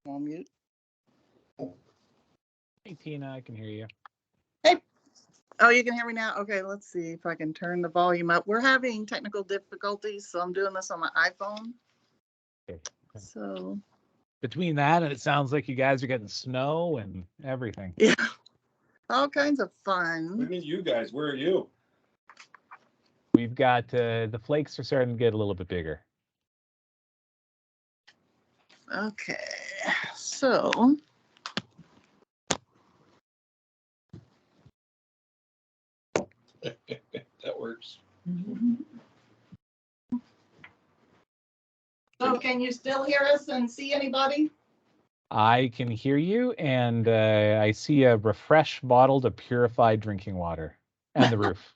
On mute. Hey, Tina, I can hear you. Hey. Oh, you can hear me now? Okay, let's see if I can turn the volume up. We're having technical difficulties, so I'm doing this on my iPhone. Okay. So. Between that and it sounds like you guys are getting snow and everything. Yeah. All kinds of fun. What do you mean, you guys? Where are you? We've got the flakes are starting to get a little bit bigger. Okay, so. That works. So can you still hear us and see anybody? I can hear you, and I see a refresh bottle to purify drinking water and the roof.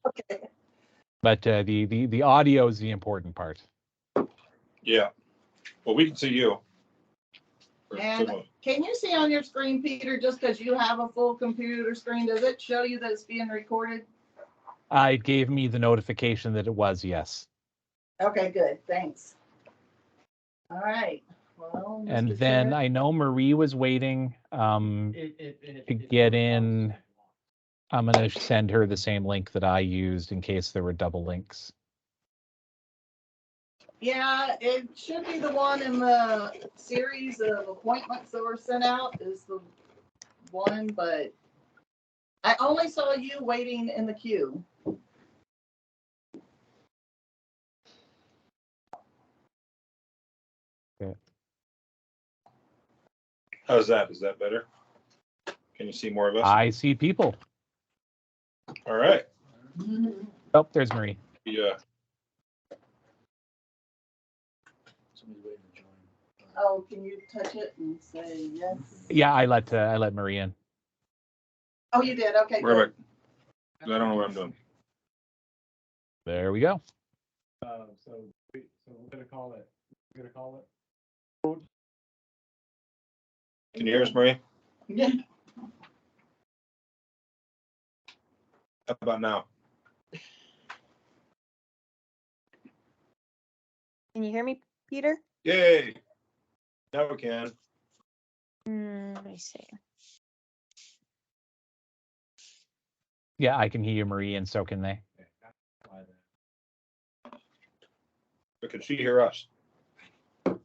Okay. But the audio is the important part. Yeah. Well, we can see you. And can you see on your screen, Peter, just because you have a full computer screen, does it show you that it's being recorded? It gave me the notification that it was, yes. Okay, good. Thanks. All right. Well, And Mr. then Chair. I know Marie was waiting to get in. I'm going to send her the same link that I used in case there were double links. Yeah, it should be the one in the series of appointments that were sent out is the one, but I only saw you waiting in the queue. Okay. How's that? Is that better? Can you see more of us? I see people. All right. Oh, there's Marie. Yeah. Oh, can you touch it and say yes? Yeah, I let Marie in. Oh, you did? Okay, Where good. I don't know what I'm doing. There we go. So we're gonna call it. Can you hear us, Marie? Yeah. How about now? Can you hear me, Peter? Yay. Now we can. Let me see. Yeah, I can hear you, Marie, and so can they. But can she hear us? Did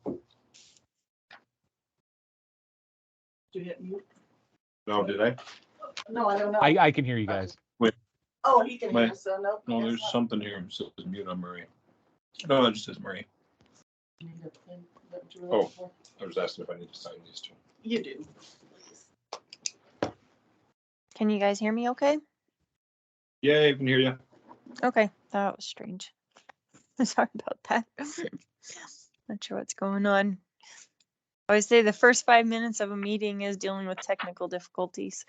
you hit mute? No, did I? No, I don't know. I can hear you guys. Oh, he can hear Wait. us, so nope. No, there's something here that says mute on Marie. No, that just says Marie. Oh. I was asking if I need to sign these two. You do. Please. Can you guys hear me okay? Yeah, I can hear you. Okay, that was strange. Sorry about that. Not sure what's going on. I always say the first 5 minutes of a meeting is dealing with technical difficulties.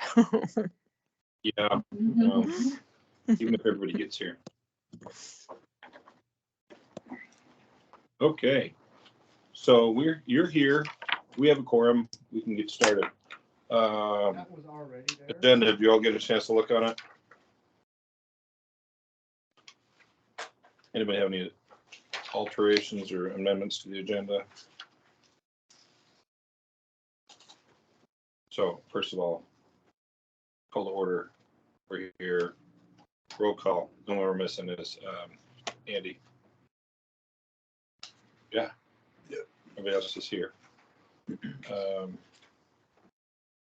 Yeah. Even if everybody gets here. Okay. So you're here. We have a quorum. We can get started. That was already there. Agenda, did you all get a chance to look on it? Anybody have any alterations or amendments to the agenda? So first of all, call to order. We're here. Roll call. The only one we're missing is Andy. Yeah. Everybody else is here.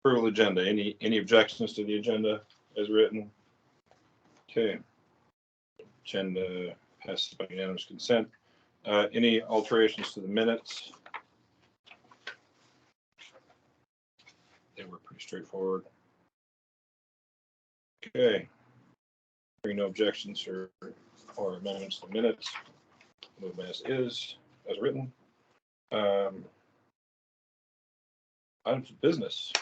Approval agenda. Any objections to the agenda as written? Okay. Agenda passes by unanimous consent. Any alterations to the minutes? They were pretty straightforward. Okay. Hearing no objections or amendments to the minutes. Move as is, as written. Items of business.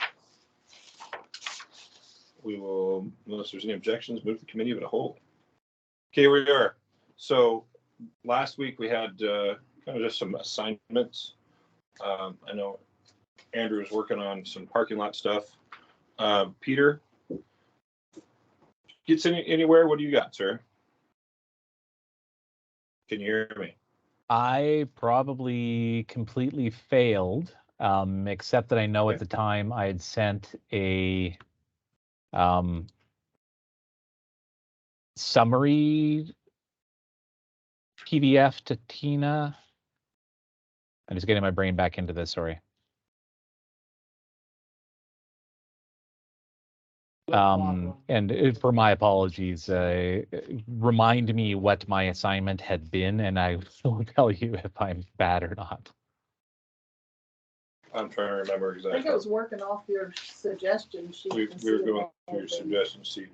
We will, unless there's any objections, move the committee of the whole. Okay, we are. So last week we had kind of just some assignments. I know Andrew was working on some parking lot stuff. Peter, gets anywhere? What do you got, sir? Can you hear me? I probably completely failed except that I know Okay. at the time I had sent a summary PDF to Tina. I'm just getting my brain back into this, sorry. And for my apologies, remind me what my assignment had been, and I will tell you if I'm bad or not. I'm trying to remember I exactly. think it was working off your suggestion sheet. We to were see going about through your things. suggestion sheet.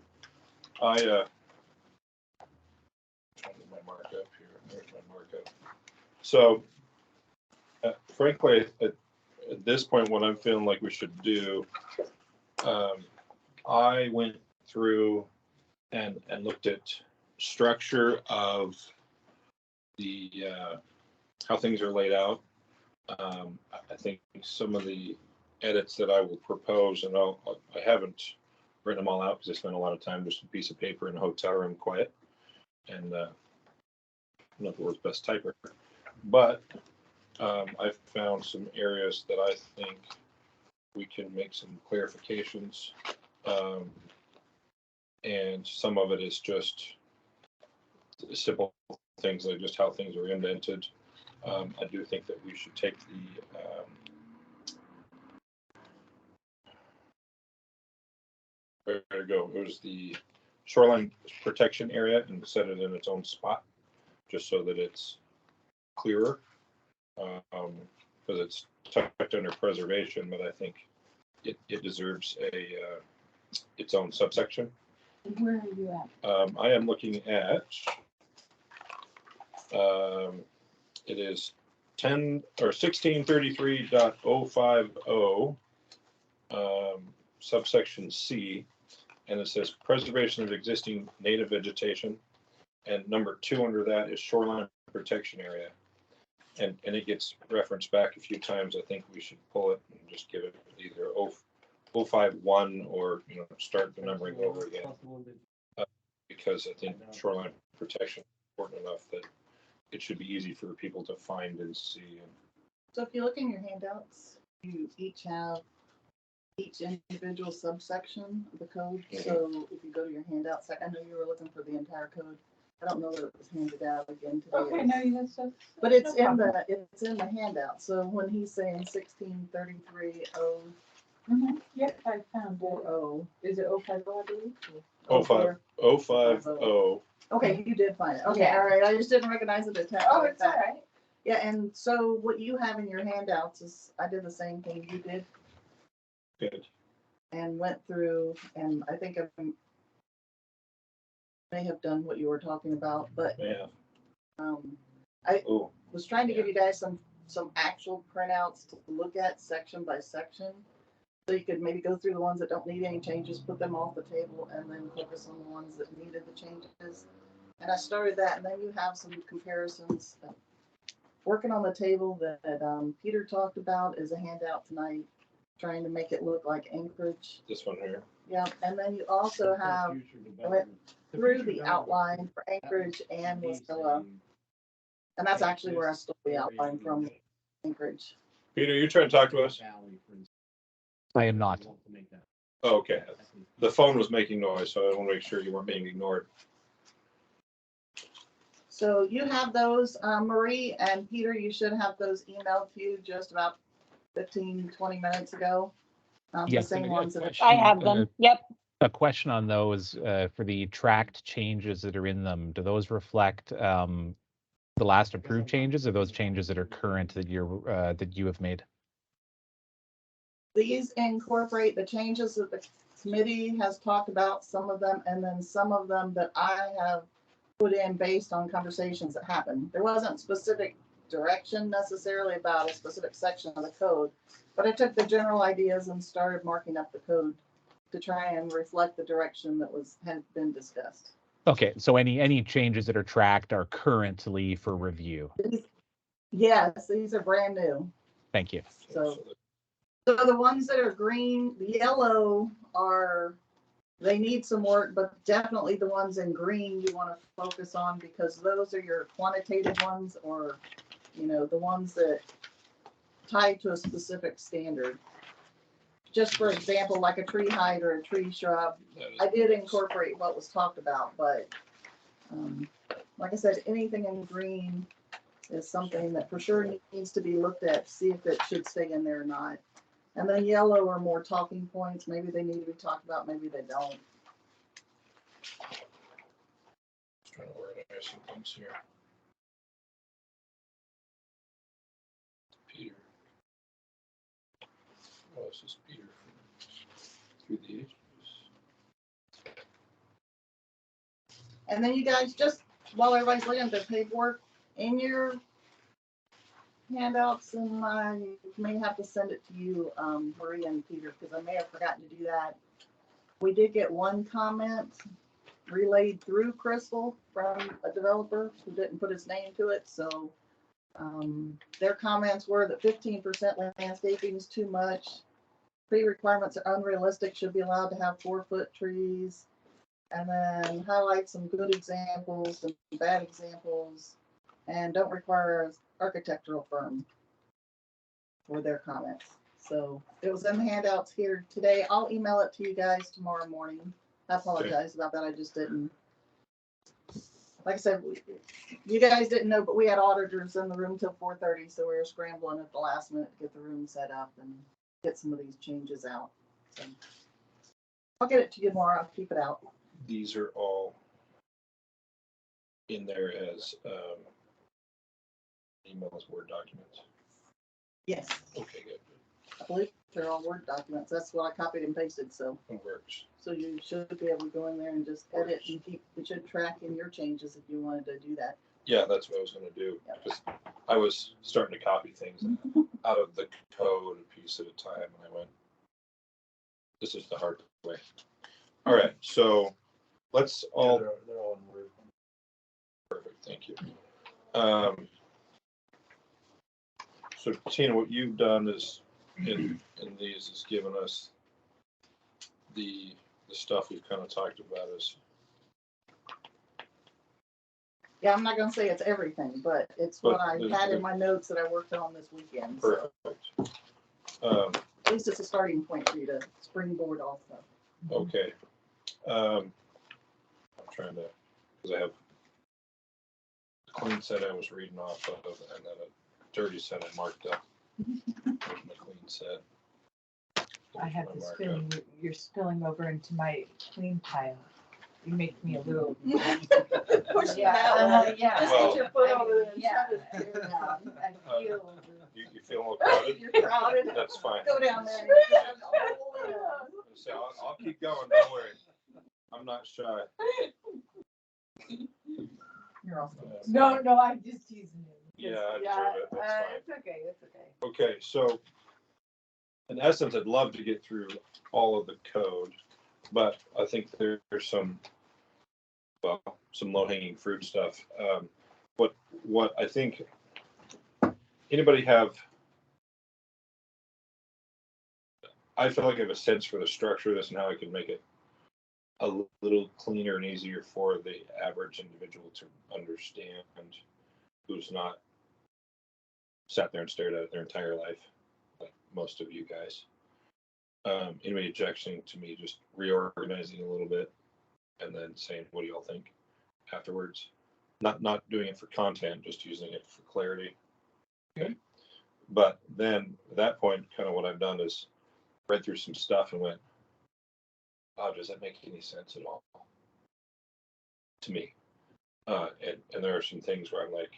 Trying to get my markup here. There's my markup. So, frankly, at this point, what I'm feeling like we should do, I went through and looked at structure of the how things are laid out. I think some of the edits that I will propose, and I haven't written them all out because I spent a lot of time just a piece of paper in a hotel room, quiet, and not the world's best typer, but I've found some areas that I think we can make some clarifications, and some of it is just simple things like just how things are indented. I do think that we should take the where to go. It was the shoreline protection area and set it in its own spot, just so that it's clearer, because it's tucked under preservation. But I think it deserves its own subsection. Where are you at? I am looking at. It is 10 or 1633.050, subsection C, and it says preservation of existing native vegetation, and number 2 under that is shoreline protection area, and it gets referenced back a few times. I think we should pull it and just give it either 051 or start the numbering over again, because I think shoreline protection is important enough that it should be easy for people to find and see. So if you look in your handouts, you each have each individual subsection of the code. Mhm. So if you go to your handouts, I know you were looking for the entire code. I don't know that it was handed out again today. Okay, no, that's just. But it's no in problem. the handout. So when he's saying 1633.040, Yep, I found it. Is it 050, I believe? 050. Okay, you did find it. Okay, Yeah. all right. I just didn't recognize it. Oh, it's all right. Yeah, and so what you have in your handouts is, I did the same thing you did Good. and went through, and I think I may have done what you were talking about, but Yeah. I Oh, was trying to give you guys some actual printouts to look at section by section. So you could maybe go through the ones that don't need any changes, put them off the table, and then focus on the ones that needed the changes. And I started that, and then you have some comparisons. Working on the table that Peter talked about is a handout tonight, trying to make it look like Anchorage. this one here. Yeah, and then you also have, I went through the outline for Anchorage and Wasilla, and that's actually where I stole the outline from, Anchorage. Peter, you trying to talk to us? I am not. Oh, okay. The phone was making noise, so I want to make sure you weren't being ignored. So you have those, Marie and Peter, you should have those emailed to you just about 15-20 minutes ago. The Yes, same and a ones that question, I have them. Yep. A question on those for the tracked changes that are in them. Do those reflect the last approved changes, or those changes that are current that you have made? these incorporate the changes that the committee has talked about, some of them, and then some of them that I have put in based on conversations that happened. There wasn't specific direction necessarily about a specific section of the code, but I took the general ideas and started marking up the code to try and reflect the direction that had been discussed. Okay, so any changes that are tracked are currently for review. Yes, these are brand new. Thank you. So the ones that are green, the yellow they need some work, but definitely the ones in green you want to focus on, because those are your quantitative ones, or the ones that tied to a specific standard. Just for example, like a tree height or a tree shrub, I did incorporate what was talked about, but like I said, anything in green is something that for sure needs to be looked at, see if it should stay in there or not. And then yellow are more talking points. Maybe they need to be talked about, maybe they don't. Trying to organize some things here. Peter. Oh, this is Peter through the ages. And then you guys, just while everybody's looking at the paperwork, in your handouts, and I may have to send it to you, Maria and Peter, because I may have forgotten to do that. We did get one comment relayed through Crystal from a developer who didn't put his name to it, so their comments were that 15% landscaping is too much. Tree requirements are unrealistic, should be allowed to have 4-foot trees. And then highlight some good examples and bad examples, and don't require an architectural firm for their comments. So it was in the handouts here today. I'll email it to you guys tomorrow morning. I apologize about that. I just didn't. Like I said, you guys didn't know, but we had auditors in the room till 4:30, so we were scrambling at the last minute to get the room set up and get some of these changes out. So I'll get it to you tomorrow. I'll keep it out. These are all in there as emails, Word documents. Yes, Okay, good. I believe they're all Word documents. That's what I copied and pasted. So It works. you should be able to go in there and just edit and keep. It should track in your changes if you wanted to do that. Yeah, that's what I was going to do. Because I was starting to copy things out of the code a piece at a time, and I went, this is the hard way. All right, so let's all. They're all in Word. Perfect, thank you. So Tina, what you've done is in these is given us the stuff we've kind of talked about is. Yeah, I'm not gonna say it's everything, but it's But what I there's had the- in my notes that I worked on this weekend. So Perfect. at least it's a starting point for you to springboard off of. Okay. I'm trying to, because I have a clean set I was reading off of, and then a dirty set I marked up. There's my clean set. I have There's this my feeling markup. you're spilling over into my clean pile. You make me a little. Pushing Yeah, down. yeah. Just Well- get your foot over there and Yeah. shut it down. I feel. You feel a little crowded? You're crowded. That's fine. Go down there. And grab the whole end. So I'll keep going, don't worry. I'm not shy. You're awesome. No, I'm just teasing you. Yeah, I deserve it, that's fine. It's okay, it's okay. Okay, so in essence, I'd love to get through all of the code, but I think there's some low-hanging fruit stuff. What I think, anybody have, I feel like I have a sense for the structure of this and how I can make it a little cleaner and easier for the average individual to understand, who's not sat there and stared at it their entire life, like most of you guys. Anybody objecting to me just reorganizing a little bit and then saying, what do y'all think afterwards? Not doing it for content, just using it for clarity. Okay. But then at that point, kind of what I've done is read through some stuff and went, oh, does that make any sense at all to me? And there are some things where I'm like,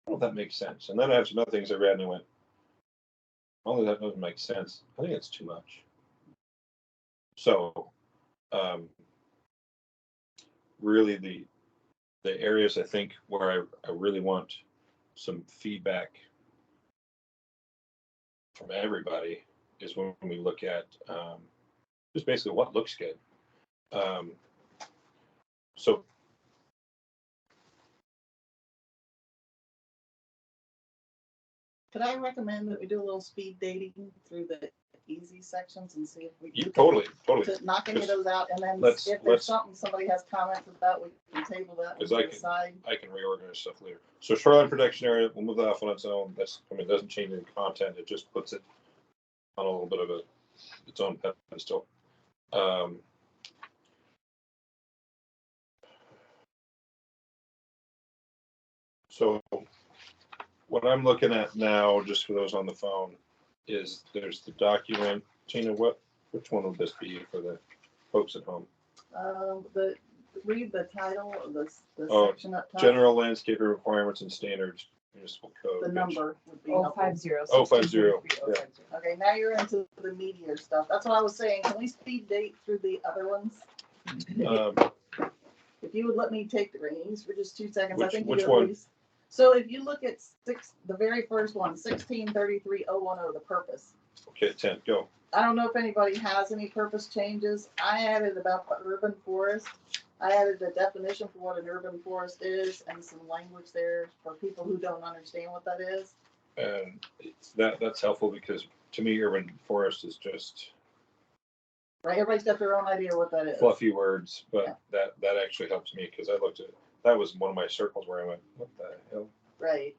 I don't know if that makes sense. And then I have some other things I read and I went, oh, that doesn't make sense. I think it's too much. So really the areas I think where I really want some feedback from everybody is when we look at just basically what looks good. So Could I recommend that we do a little speed dating through the easy sections and see if we You can totally. to knock any of those out, and then Let's- if let's- there's something somebody has comments about, we can table that. 'Cause We I can can- decide. I can reorganize stuff later. So shoreline protection area, we'll move that off on its own. It doesn't change any content. It just puts it on a little bit of its own pedestal. So what I'm looking at now, just for those on the phone, is there's the document. Tina, which one would this be for the folks at home? Read the title of the Oh, section up top. General landscaping requirements and standards, municipal code. The number would be Oh, helpful. 50. 050, yeah. Okay, now you're into the meteor stuff. That's what I was saying. Can we speed date through the other ones? If you would let me take the reins for just 2 seconds, I Which- think which you at one? least. So if you look at the very first one, 1633.010, the purpose. Okay, 10, go. I don't know if anybody has any purpose changes. I added about the urban forest. I added the definition for what an urban forest is and some language there for people who don't understand what that is. And that's helpful because to me, urban forest is just Right, everybody's got their own idea what that is. fluffy words, Yeah. but that actually helps me because I looked at, that was one of my circles where I went, what the hell? Right.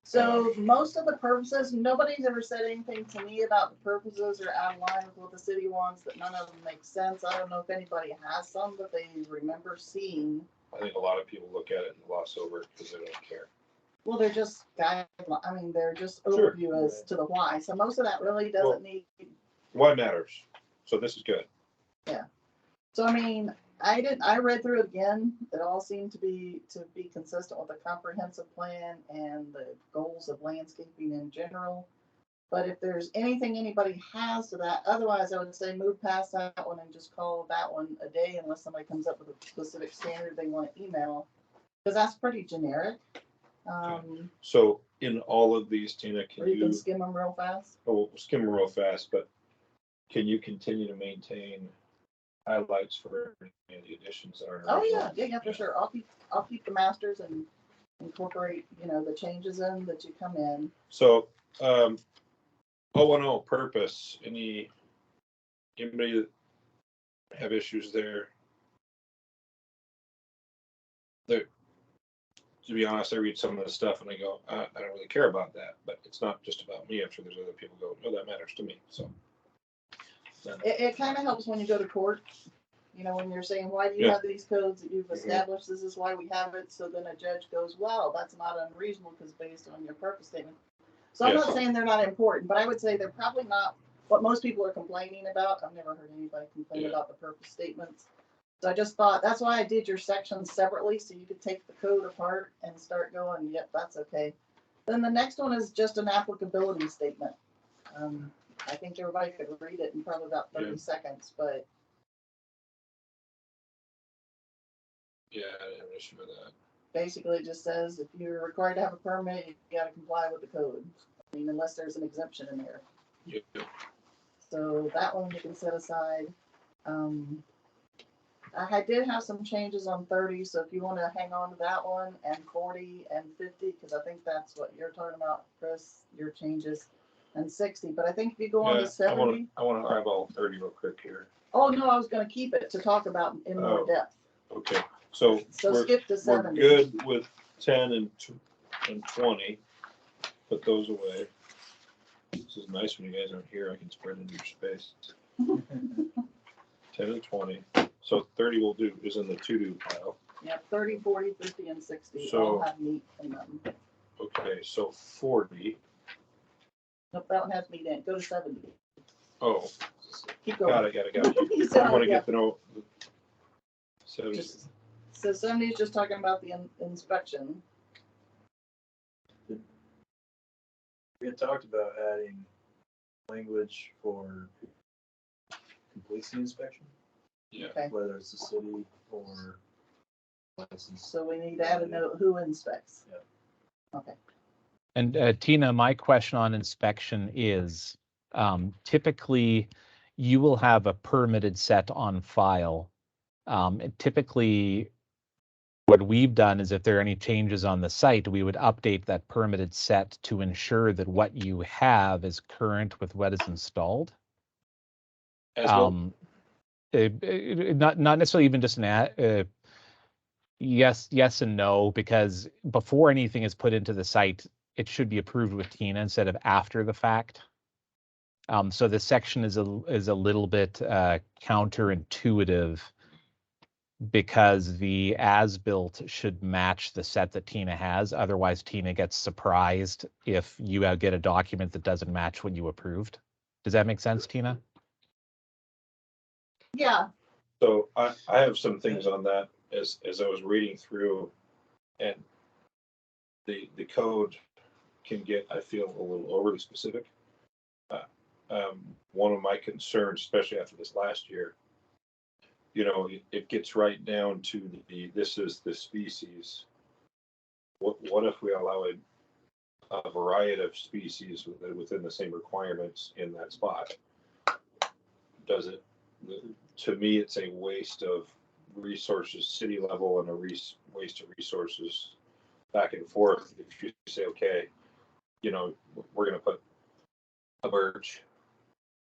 So most of the purposes, nobody's ever said anything to me about the purposes or out of line with what the city wants, that none of them make sense. I don't know if anybody has some that they remember seeing. I think a lot of people look at it and gloss over it because they don't care. Well, they're just they're just Sure. overview as to the why. So most of that really Well- doesn't need. Why matters? So this is good. So I mean, I read through it again. It all seemed to be consistent with the comprehensive plan and the goals of landscaping in general. But if there's anything anybody has to that, otherwise I would say move past that one and just call that one a day unless somebody comes up with a specific standard they want to email. Because that's pretty generic. So in all of these, Tina, Or can you can you, skim them real fast. we'll skim real fast, but can you continue to maintain highlights for any of the additions that are? Oh yeah, for sure. I'll keep the masters and incorporate, the changes in that you come in. So, 010 purpose, anybody have issues there? To be honest, I read some of the stuff and I go, I don't really care about that, but it's not just about me. I'm sure there's other people go, no, that matters to me, so. It kind of helps when you go to court, when you're saying, why do you Yeah. have these codes that you've established? This is why we have it. So then a judge goes, well, that's not unreasonable because based on your purpose statement. So I'm Yes. not saying they're not important, but I would say they're probably not what most people are complaining about. I've never heard anybody complain Yeah. about the purpose statements. So I just thought, that's why I did your sections separately, so you could take the code apart and start going, yep, that's okay. Then the next one is just an applicability statement. I think everybody could read it in probably about 30 seconds, but Yeah, I didn't have an issue with that. basically it just says if you're required to have a permit, you gotta comply with the code. I mean, unless there's an exemption in there. Yeah. So that one you can set aside. I did have some changes on 30, so if you want to hang on to that one, and 40 and 50, because I think that's what you're talking about, Chris, your changes, and 60. But I think if you go on to Yeah, 70, I want to eyeball 30 real quick here. oh no, I was going to keep it to talk about in more Oh. depth. Okay, so So we're, skip to we're 70. good with 10 and 20. Put those away. This is nice when you guys aren't here. I can spread into your space. 10 and 20. So 30 will do is in the to-do pile. Yep, 30, 40, 50, and 60 So- all have meat in them. Okay, so 40. Nope, that one has meat in it. Go to 70. Oh, Keep going. got it. You said, I want to yeah. get the note. 70. So 70 is just talking about the inspection. We had talked about adding language for completes the inspection, Yeah. Okay, whether it's the city or license. so we need to add a note who inspects. Yep. Okay. And Tina, my question on inspection is, typically you will have a permitted set on file. And typically what we've done is if there are any changes on the site, we would update that permitted set to ensure that what you have is current with what is installed. As well, Not necessarily even just yes and no, because before anything is put into the site, it should be approved with Tina instead of after the fact. So this section is a little bit counterintuitive, because the as-built should match the set that Tina has. Otherwise, Tina gets surprised if you get a document that doesn't match what you approved. Does that make sense, Tina? Yeah, so I have some things on that as I was reading through, and the code can get, I feel, a little overly specific. One of my concerns, especially after this last year, it gets right down to this is the species. What if we allow a variety of species within the same requirements in that spot? Does it, to me, it's a waste of resources, city level, and a waste of resources back and forth. If you say, okay, we're going to put a birch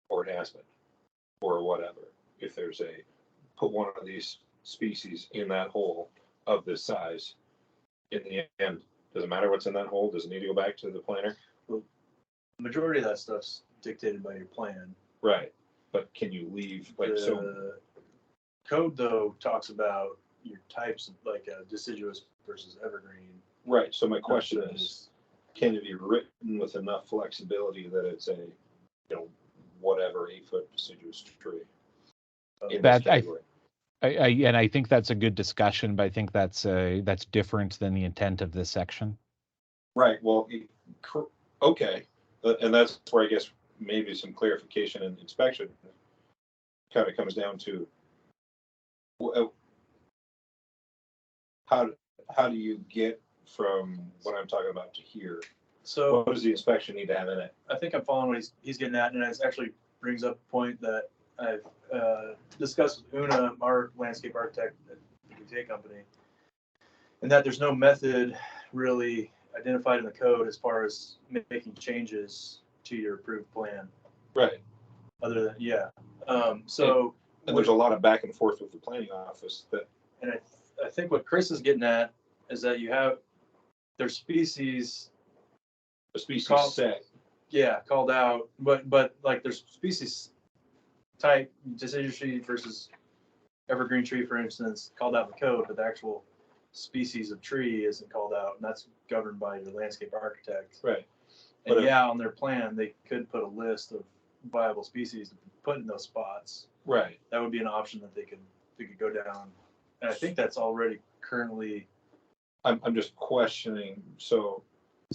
or an aspen or whatever, if there's put one of these species in that hole of this size, in the end, does it matter what's in that hole? Does it need to go back to the planner? The majority of that stuff's dictated by your plan. Right. But can you leave, The code, though, talks about your types, like deciduous versus evergreen. right. So my question is, can it be written with enough flexibility that it's a, whatever 8-foot deciduous tree? In this category? And I think that's a good discussion, but I think that's different than the intent of this section. Right. Well, okay. And that's where I guess maybe some clarification and inspection kind of comes down to how do you get from what I'm talking about to here? So what does the inspection need to have in it? I think I'm following what he's getting at, and it actually brings up a point that I've discussed with Una, our landscape architect at the BTA company, and that there's no method really identified in the code as far as making changes to your approved plan. Right. Other than, and there's a lot of back and forth with the planning office and I think what Chris is getting at is that there's species. A species set. Yeah, called out, but like there's species type, deciduous tree versus evergreen tree, for instance, called out in the code, but the actual species of tree isn't called out, and that's governed by your landscape architect. Right. And But on their plan, they could put a list of viable species to put in those spots. Right. That would be an option that they could go down, and I think that's already currently. I'm just questioning. So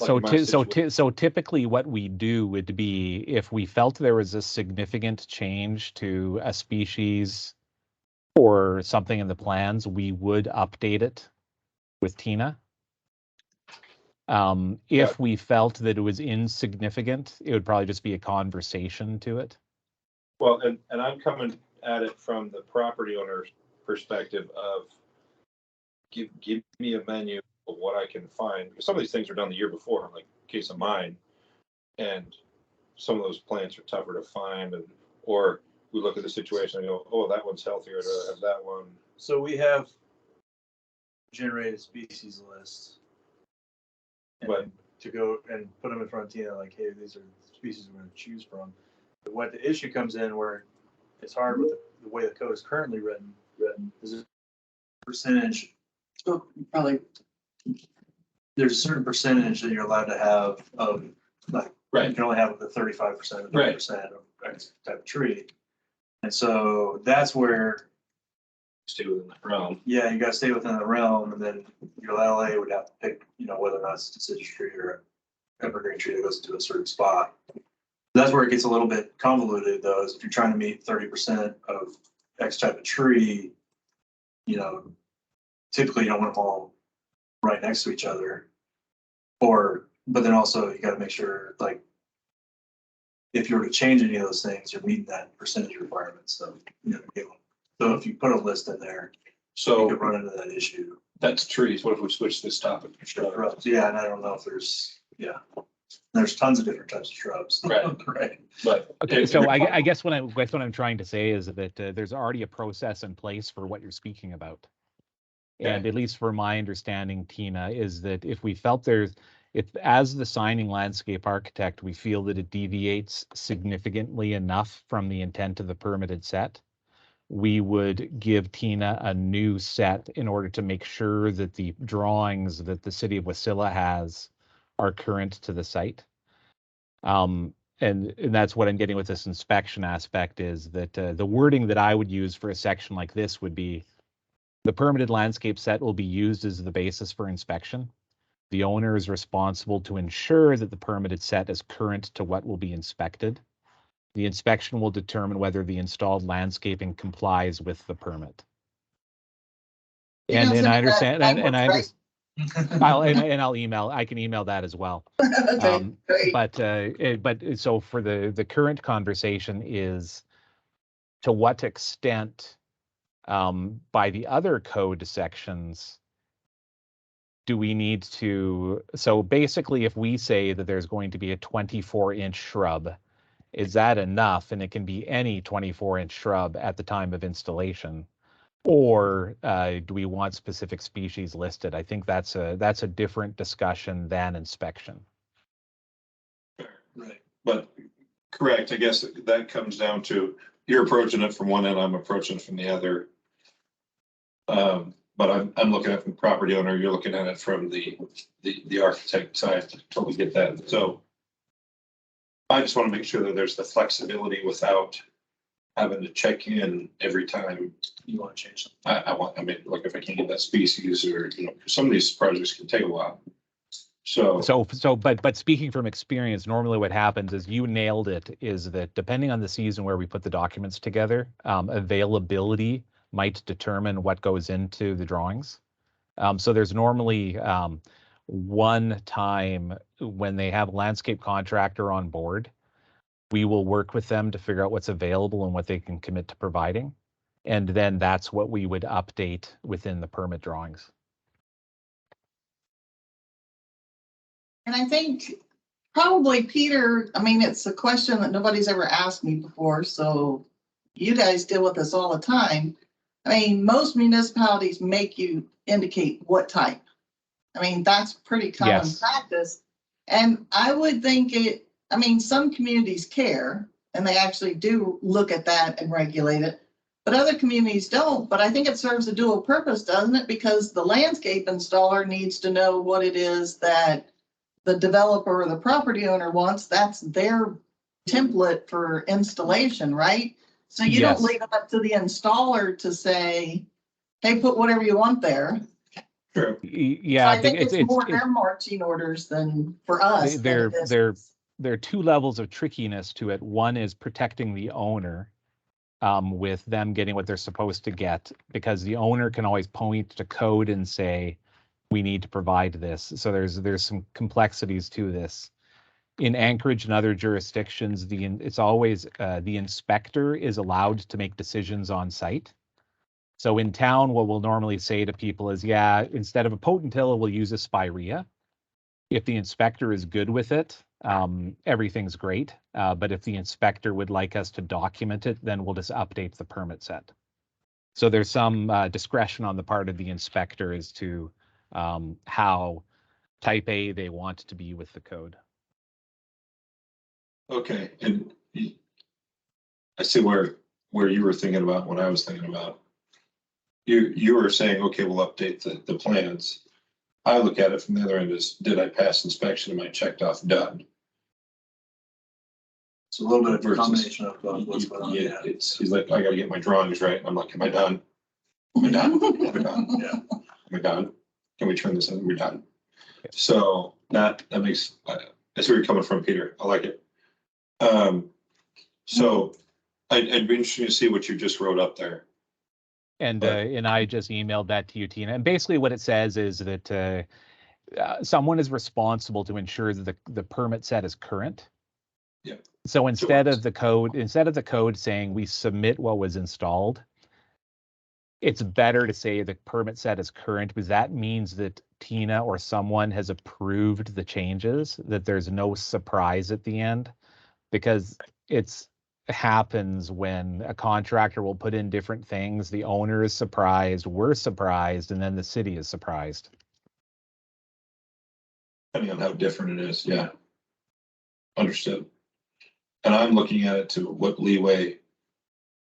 typically what we do would be, if we felt there was a significant change to a species or something in the plans, we would update it with Tina. If we felt that it was insignificant, it would probably just be a conversation to it. Well, and I'm coming at it from the property owner's perspective of give me a menu of what I can find, because some of these things were done the year before, like case of mine, and some of those plants are tougher to find, or we look at the situation and go, oh, that one's healthier to that one. So we have generated species lists, and to go and put them in front of Tina, like, hey, these are the species we're going to choose from. But what the issue comes in, where it's hard with the way the code is currently written is a percentage. So probably there's a certain percentage that you're allowed to have of, like, you can only have up to 35% or 30% of X type of tree. And so that's where Stay within the realm. Yeah, you got to stay within the realm, and then your LA would have to pick, whether or not it's a deciduous tree or evergreen tree that goes into a certain spot. That's where it gets a little bit convoluted, though, is if you're trying to meet 30% of X type of tree, typically you don't want them all right next to each other. But then also you got to make sure, like, if you were to change any of those things, you're meeting that percentage requirement. So, so if you put a list in there, you could run into that issue. That's trees. What if we switch this topic? Yeah, and I don't know if there's, There's tons of different types of shrubs. Right. Right. But Okay, so I guess what I'm trying to say is that there's already a process in place for what you're speaking about. And Okay. at least for my understanding, Tina, is that if we felt if as the signing landscape architect, we feel that it deviates significantly enough from the intent of the permitted set, we would give Tina a new set in order to make sure that the drawings that the city of Wasilla has are current to the site. And that's what I'm getting with this inspection aspect is that the wording that I would use for a section like this would be the permitted landscape set will be used as the basis for inspection. The owner is responsible to ensure that the permitted set is current to what will be inspected. The inspection will determine whether the installed landscaping complies with the permit. You And know, I send me that understand, and I language, understand. I can email that as well. Okay, great. But so for the current conversation is to what extent by the other code sections do we need to, so basically if we say that there's going to be a 24-inch shrub, is that enough? And it can be any 24-inch shrub at the time of installation. Or do we want specific species listed? I think that's a different discussion than inspection. Right. But correct, I guess that comes down to you're approaching it from one end, I'm approaching it from the other. But I'm looking at it from the property owner, you're looking at it from the architect side. I totally get that. So I just want to make sure that there's the flexibility without having to check in every time You want to change something. I mean, like if I can't get that species or, some of these projects can take a while. But speaking from experience, normally what happens is you nailed it, is that depending on the season where we put the documents together, availability might determine what goes into the drawings. So there's normally one time when they have a landscape contractor on board, we will work with them to figure out what's available and what they can commit to providing. And then that's what we would update within the permit drawings. And I think probably Peter, I mean, it's a question that nobody's ever asked me before, so you guys deal with this all the time. I mean, most municipalities make you indicate what type. I mean, that's pretty common Yes. practice. And I would think some communities care and they actually do look at that and regulate it. But other communities don't, but I think it serves a dual purpose, doesn't it? Because the landscape installer needs to know what it is that the developer or the property owner wants. That's their template for installation, right? So you Yes. don't leave it up to the installer to say, hey, put whatever you want there. True. Yeah, So I think it's more their marching orders than for us. There are two levels of trickiness to it. One is protecting the owner with them getting what they're supposed to get, because the owner can always point to code and say, we need to provide this. So there's some complexities to this. In Anchorage and other jurisdictions, it's always the inspector is allowed to make decisions on site. So in town, what we'll normally say to people is, yeah, instead of a potentilla, we'll use a spirea. If the inspector is good with it, everything's great. But if the inspector would like us to document it, then we'll just update the permit set. So there's some discretion on the part of the inspector as to how type A they want to be with the code. Okay, and I see where you were thinking about what I was thinking about. You were saying, okay, we'll update the plans. I look at it from the other end as, did I pass inspection? Am I checked off done? It's a little bit of a Versus- combination of what's going on. Yeah, he's like, I gotta get my drawings right. I'm like, am I done? Am I done? Am I done? Yeah. Am I done? Can we turn this in? We're done. So that makes, that's where you're coming from, Peter. I like it. So I'd be interested to see what you just wrote up there. And I just emailed that to you, Tina. And basically what it says is that someone is responsible to ensure that the permit set is current. Yeah. So instead of the code saying we submit what was installed, it's better to say the permit set is current, because that means that Tina or someone has approved the changes, that there's no surprise at the end, because it happens when a contractor will put in different things, the owner is surprised, we're surprised, and then the city is surprised. Depending on how different it is, yeah. Understood. And I'm looking at it to what leeway,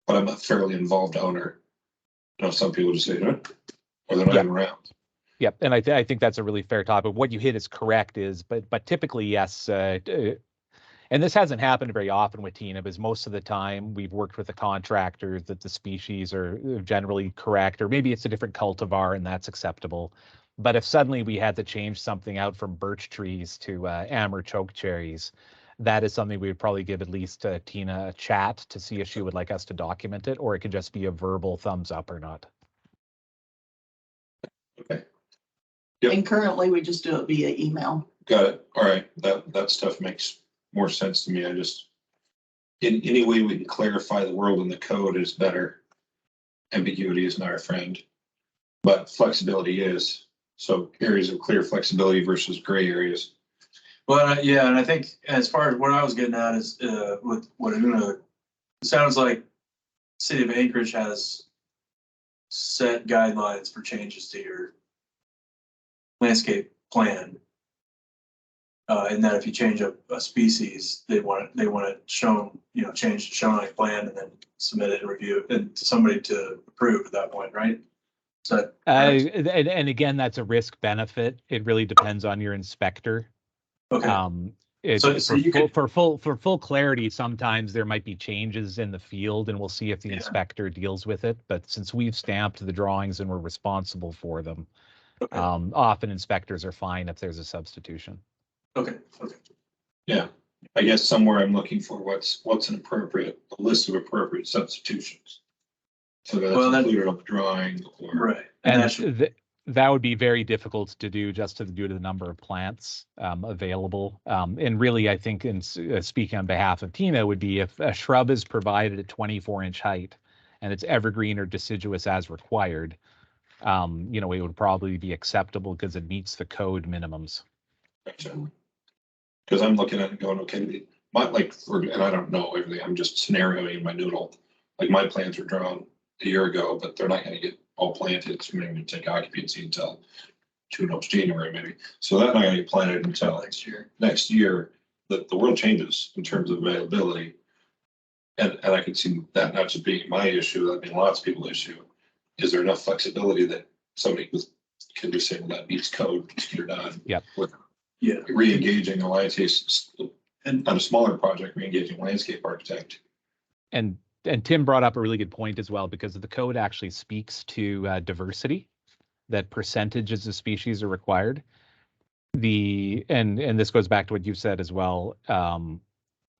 but I'm a fairly involved owner. You know, some people just say, huh? Or they're not even around. Yep, and I think that's a really fair topic. What you hit is correct, but typically, yes, and this hasn't happened very often with Tina, because most of the time we've worked with the contractors that the species are generally correct, or maybe it's a different cultivar and that's acceptable. But if suddenly we had to change something out from birch trees to amber choke cherries, that is something we would probably give at least Tina a chat to see if she would like us to document it, or it could just be a verbal thumbs up or not. Okay. Yep. And currently we just do it via email. Got it. All right. That stuff makes more sense to me. I just, in any way we can clarify the world in the code is better. Ambiguity is not our friend, but flexibility is. So areas of clear flexibility versus gray areas. Well, yeah, and I think as far as what I was getting at is with what it sounds like City of Anchorage has set guidelines for changes to your landscape plan. And that if you change a species, they want it shown, changed, shown on a plan, and then submit it and review it and somebody to approve at that point, right? So and again, that's a risk benefit. It really depends on your inspector. okay. For full clarity, sometimes there might be changes in the field, and we'll see if the inspector deals with it. But since we've stamped the drawings and we're responsible for them, often inspectors are fine if there's a substitution. Okay. Yeah, I guess somewhere I'm looking for what's a list of appropriate substitutions. So that's included on the drawing. Right. And that would be very difficult to do just due to the number of plants available. And really, I think, in speaking on behalf of Tina, would be if a shrub is provided at 24-inch height and it's evergreen or deciduous as required, it would probably be acceptable because it meets the code minimums. Gotcha. Because I'm looking at it going, okay, and I don't know everything. I'm just scenarioing in my noodle. Like my plans were drawn a year ago, but they're not going to get all planted. It's going to take occupancy until January maybe. So that's not going to get planted until next year. The world changes in terms of availability, and I can see that not just being my issue, that being lots of people's issue. Is there enough flexibility that somebody can just say, well, that meets code, just get it done? Yep. Yeah. Re-engaging a landscape, and on a smaller project, re-engaging landscape architect. And Tim brought up a really good point as well, because the code actually speaks to diversity, that percentages of species are required. And this goes back to what you said as well.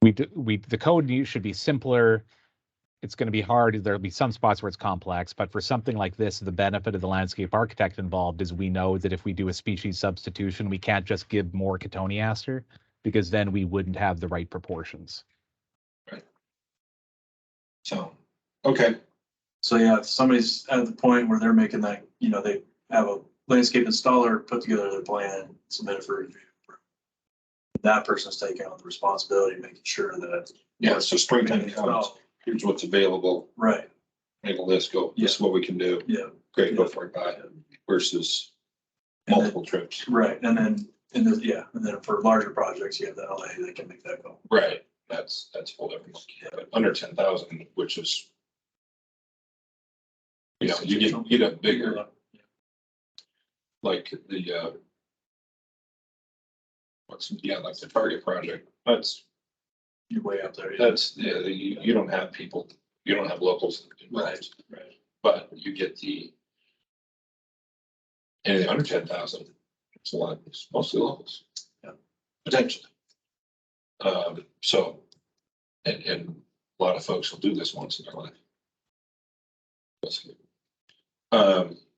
The code should be simpler. It's going to be hard. There'll be some spots where it's complex, but for something like this, the benefit of the landscape architect involved is we know that if we do a species substitution, we can't just give more cotoneaster, because then we wouldn't have the right proportions. Right. So, okay. So yeah, if somebody's at the point where they're making that, they have a landscape installer put together their plan, submit it for review. That person's taking on the responsibility, making sure that. Yeah, so springtime comes. Here's what's available. Right. Make a list, go, this is what we can do. Yeah. Great, go for it, buy it, versus multiple trips. Right, and then for larger projects, you have the LA, they can make that go. Right, that's full everyone. But under 10,000, which is, you get a bigger, like the, like the Target project, You're way up there. you don't have people, you don't have locals involved. Right. But you get anything under 10,000, it's a lot, it's mostly locals. Yeah. Potentially. So, and a lot of folks will do this once in their life. That's good.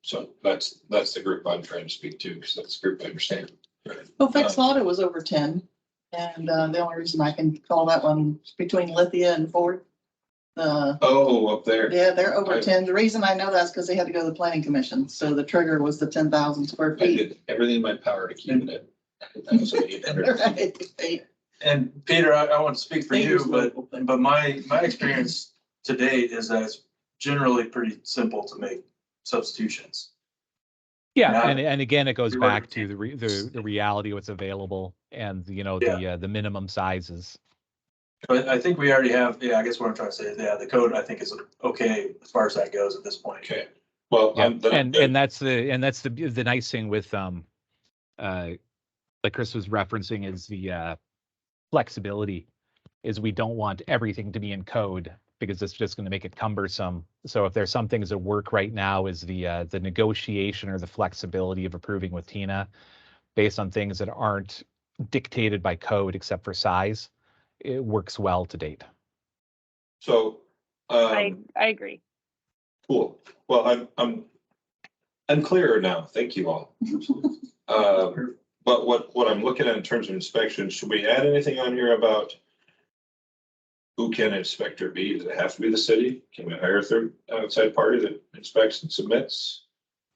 So that's the group I'm trying to speak to, because that's the group I understand. Right. Well, Fix Lot, it was over 10. And the only reason I can call that one between Lithia and Ford. Oh, up there. Yeah, they're over I- 10. The reason I know that's because they had to go to the planning commission. So the trigger was the 10,000 square I feet. did everything in my power to keep it at 1,800. Right. And Peter, I want to speak for They you, use local. but my experience to date is that it's generally pretty simple to make substitutions. Yeah, Yeah. and again, it goes We were- back to the reality of what's available and, you know, the minimum sizes. But I think we already have, I guess what I'm trying to say is, the code I think is okay as far as that goes at this point. Okay, well, Yeah, then I'm good. and that's the nice thing with like Chris was referencing is the flexibility is we don't want everything to be in code because it's just going to make it cumbersome. So if there's some things that work right now is the negotiation or the flexibility of approving with Tina based on things that aren't dictated by code except for size. It works well to date. So, I agree. cool. Well, I'm clearer now. Thank you all. But what I'm looking at in terms of inspection, should we add anything on here about who can inspector be? Does it have to be the city? Can we hire a third outside party that inspects and submits?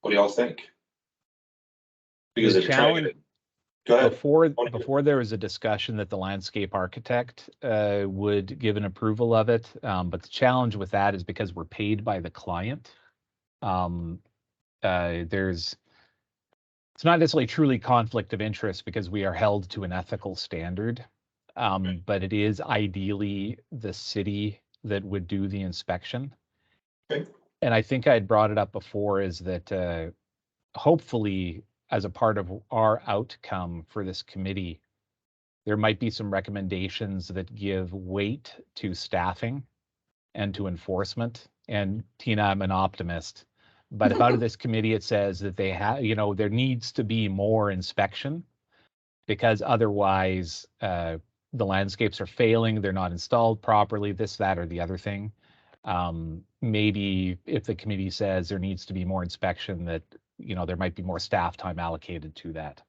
What do y'all think? Because The if you're trying to challenge- go ahead. Before there was a discussion that the landscape architect would give an approval of it, but the challenge with that is because we're paid by the client. It's not necessarily truly conflict of interest because we are held to an ethical standard, but it is ideally the city that would do the inspection. Okay. And I think I had brought it up before is that hopefully as a part of our outcome for this committee, there might be some recommendations that give weight to staffing and to enforcement. And Tina, I'm an optimist, but if out of this committee, it says that they have, you know, there needs to be more inspection because otherwise the landscapes are failing, they're not installed properly, this, that, or the other thing. Maybe if the committee says there needs to be more inspection, that, you know, there might be more staff time allocated to that.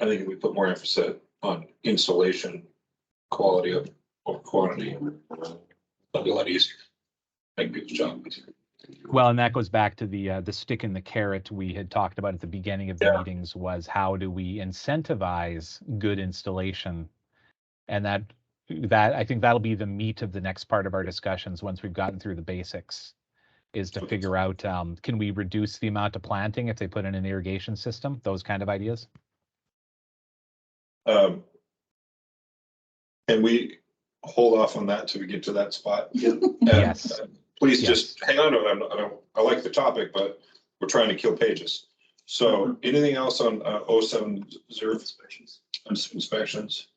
I think if we put more emphasis on installation, quality of or quantity, that'll be a lot easier. Make people's job easier. Well, and that goes back to the stick and the carrot we had talked about at the beginning of the Yeah. meetings was how do we incentivize good installation? And that I think that'll be the meat of the next part of our discussions once we've gotten through the basics, is to figure out, can we reduce the amount of planting if they put in an irrigation system, those kind of ideas? Can we hold off on that till we get to that spot? Yes. Please Yes. just hang on to it. I like the topic, but we're trying to kill pages. So anything else on 070 inspections?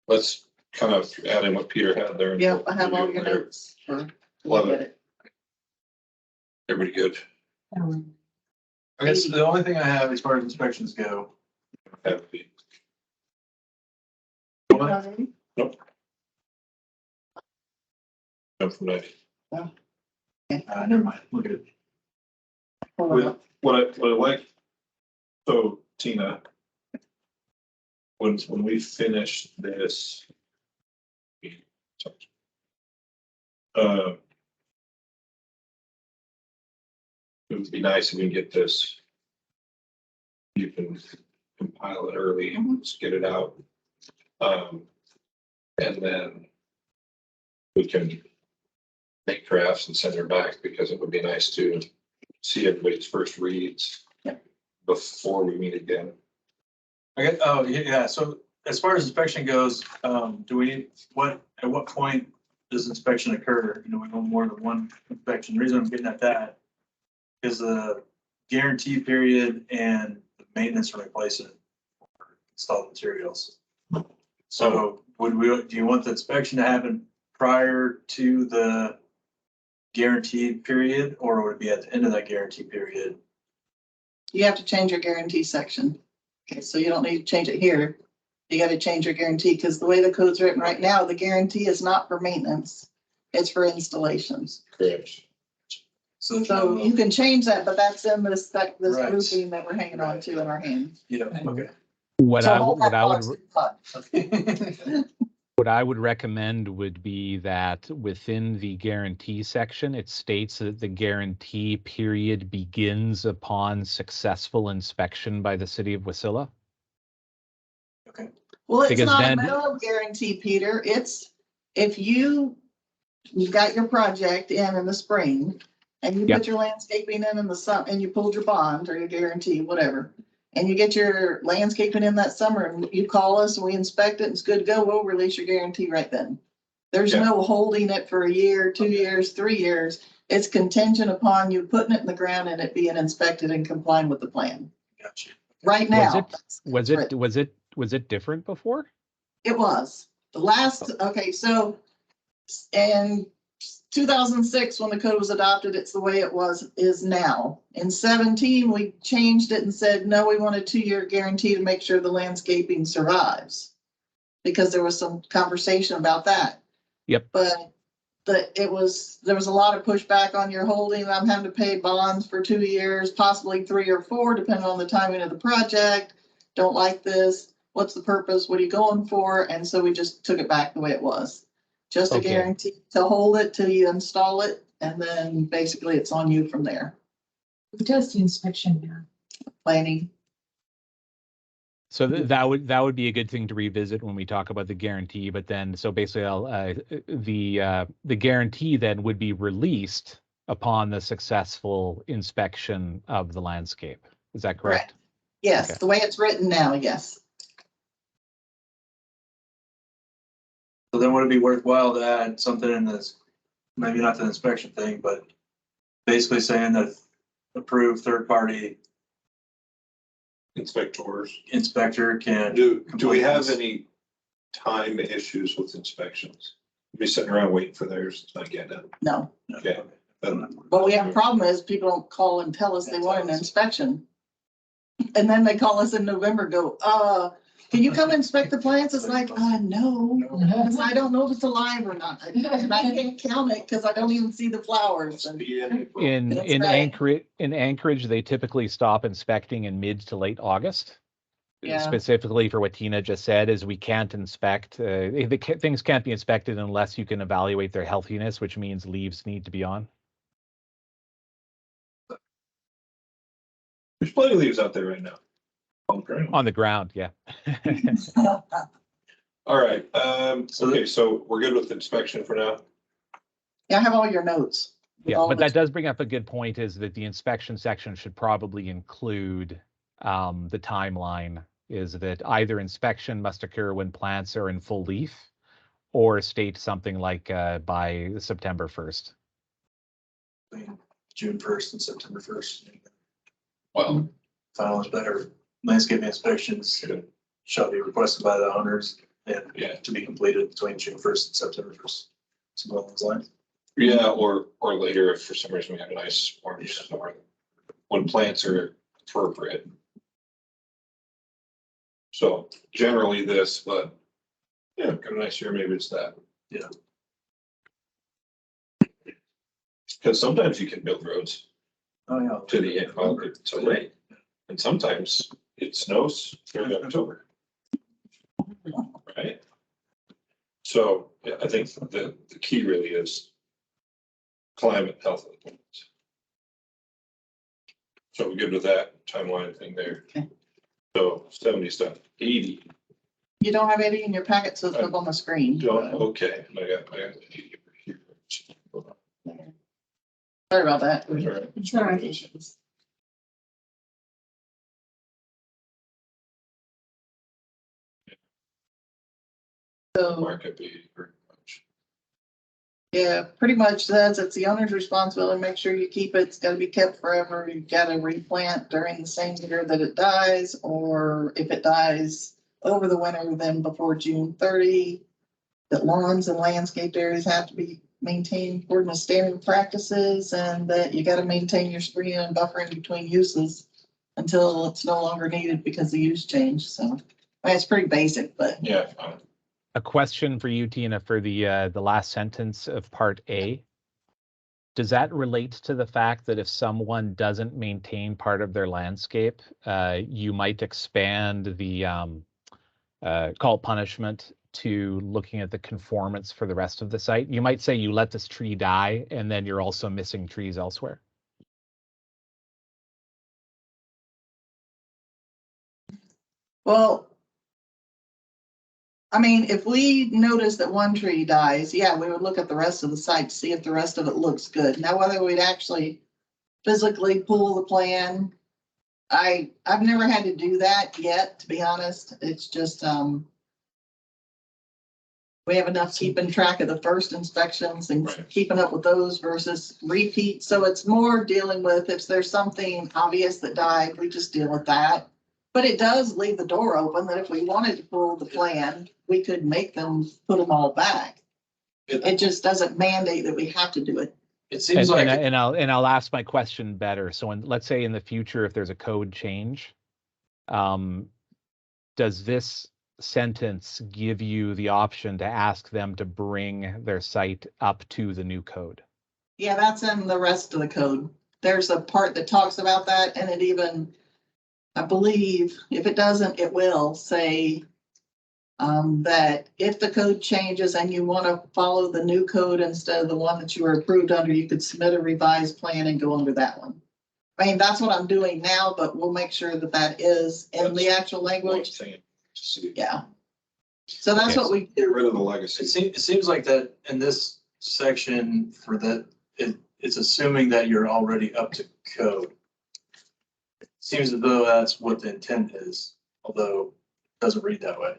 Let's kind of add in what Peter had there. Yeah, I have all your notes. Love Look it. at it. Everybody good? I guess the only thing I have as far as inspections go. Happy. What? Nope. Jump from 90. Never mind, look at it. Hold on. What I like, so Tina, when we finish this, it would be nice if we can get this. You can compile it early, just get it out. And then we can make drafts and send her back because it would be nice to see everybody's first reads before we meet again. So as far as inspection goes, do we, at what point does inspection occur? You know, we want more than one inspection. The reason I'm getting at that is the guarantee period and the maintenance and replacement for installed materials. So do you want the inspection to happen prior to the guarantee period, or would it be at the end of that guarantee period? You have to change your guarantee section. Okay, so you don't need to change it here. You got to change your guarantee because the way the code's written right now, the guarantee is not for maintenance. It's for installations. Correct. So you can change that, but that's in this Right. grouping that we're hanging on to in our hands. Yeah, okay. What So I hold what that I would box in thought. What I would recommend would be that within the guarantee section, it states that the guarantee period begins upon successful inspection by the city of Wasilla. Well, it's Because not a then- minimum guarantee, Peter. It's if you've got your project in the spring and you Yep. put your landscaping in the summer and you pulled your bond or your guarantee, whatever, and you get your landscaping in that summer and you call us and we inspect it and it's good to go, we'll release your guarantee right then. There's Yeah. no holding it for a year, 2 years, 3 years. It's contingent upon you putting it in the ground and it being inspected and complying with the plan. Gotcha. Right now. Was it different before? It was the last, okay, so in 2006, when the code was adopted, it's the way it is now. In 17, we changed it and said, no, we want a 2-year guarantee to make sure the landscaping survives. Because there was some conversation about that. Yep. But there was a lot of pushback on your holding. I'm having to pay bonds for 2 years, possibly 3 or 4, depending on the timing of the project. Don't like this. What's the purpose? What are you going for? And so we just took it back the way it was. Just a Okay. guarantee to hold it till you install it, and then basically it's on you from there. Who does the inspection now? Planning. So that would be a good thing to revisit when we talk about the guarantee. But then, so basically, the guarantee then would be released upon the successful inspection of the landscape. Is that correct? Yes, Okay. the way it's written now, yes. So then would it be worthwhile to add something in this, maybe not the inspection thing, but basically saying that approved third-party Inspectors. inspector can. Do we have any time issues with inspections? Be sitting around waiting for theirs to not get done. No, Okay. but we have a problem is people don't call and tell us they want an inspection. And then they call us in November, go, can you come inspect the plants? It's like, no, because I don't know if it's alive or not. And I can't count it because I don't even see the flowers. And In That's right. Anchorage, they typically stop inspecting in mid to late August. Yeah. Specifically for what Tina just said, is we can't inspect, things can't be inspected unless you can evaluate their healthiness, which means leaves need to be on. There's plenty of leaves out there right now. On the ground, yeah. All right, okay, so we're good with inspection for now? Yeah, I have all your notes. Yeah, All but of that it's- does bring up a good point, is that the inspection section should probably include the timeline, is that either inspection must occur when plants are in full leaf, or state something like by September 1st. June 1st and September 1st. Well, Final is better. Landscaping inspections shall be requested by the owners and Yeah. to be completed between June 1st and September 1st. Something along those lines. yeah, or later if for some reason we have an ice storm somewhere, when plants are appropriate. So generally this, but yeah, got a nice year, maybe it's that. Yeah. Because sometimes you can build roads Oh, yeah. to the end, well, it's late, and sometimes it snows early October. Right? So yeah, I think the key really is climate health of the plants. So we're good with that timeline thing there. Okay. So 70 stuff, 80, You don't have any in your packet, so it's up on the screen. okay, I got 80 here. Sorry about that. That's all right. It's all right. So, Market be very much. yeah, pretty much says it's the owner's responsibility to make sure you keep it. It's gotta be kept forever. You've gotta replant during the same year that it dies, or if it dies over the winter, then before June 30. That lawns and landscaped areas have to be maintained according to standard practices, and that you gotta maintain your screening and buffering between uses until it's no longer needed because the use changed. So, I mean, it's pretty basic, but Yeah, fine. A question for you, Tina, for the last sentence of part A. Does that relate to the fact that if someone doesn't maintain part of their landscape, you might expand the call punishment to looking at the conformance for the rest of the site. You might say you let this tree die and then you're also missing trees elsewhere. Well, I mean, if we notice that one tree dies, yeah, we would look at the rest of the site to see if the rest of it looks good. Now, whether we'd actually physically pull the plan, I've never had to do that yet, to be honest. It's just, we have enough keeping track of the first inspections and Right. keeping up with those versus repeat. So it's more dealing with if there's something obvious that died, we just deal with that. But it does leave the door open that if we wanted to pull the plan, we could make them put them all back. It just doesn't mandate that we have to do it. It seems And, like, and I'll ask my question better. So let's say in the future, if there's a code change, does this sentence give you the option to ask them to bring their site up to the new code? Yeah, that's in the rest of the code. There's a part that talks about that, and it even, I believe, if it doesn't, it will say that if the code changes and you want to follow the new code instead of the one that you were approved under, you could submit a revised plan and go under that one. I mean, that's what I'm doing now, but we'll make sure that that is in the actual language. Yeah. So that's what we Get rid of the legacy. It seems like that in this section for that, it's assuming that you're already up to code. It seems as though that's what the intent is, although it doesn't read that way.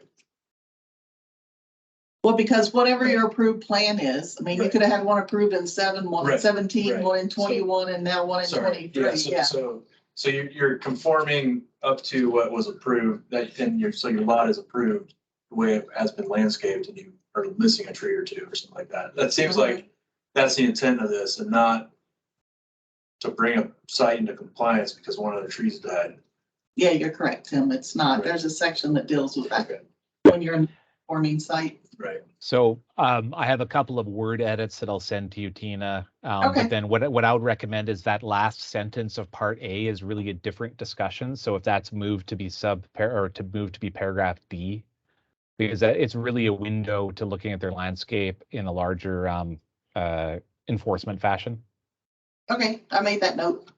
Well, because whatever your approved plan is, I mean, you Right. could have had one approved in 7, one in Right, 17, right. one in 21, and now one in Sorry, 23, yeah. So you're conforming up to what was approved, that, and so your lot is approved the way it has been landscaped, and you are missing a tree or two or something like that. That seems like that's the intent of this, and not to bring a site into compliance because one of the trees died. Yeah, you're correct, Tim. It's not. Right. There's a section that deals with that Okay. when you're in the forming site. Right. So I have a couple of word edits that I'll send to you, Tina. Okay. But then what I would recommend is that last sentence of part A is really a different discussion. So if that's moved to be paragraph D, because it's really a window to looking at their landscape in a larger enforcement fashion. Okay, I made that note.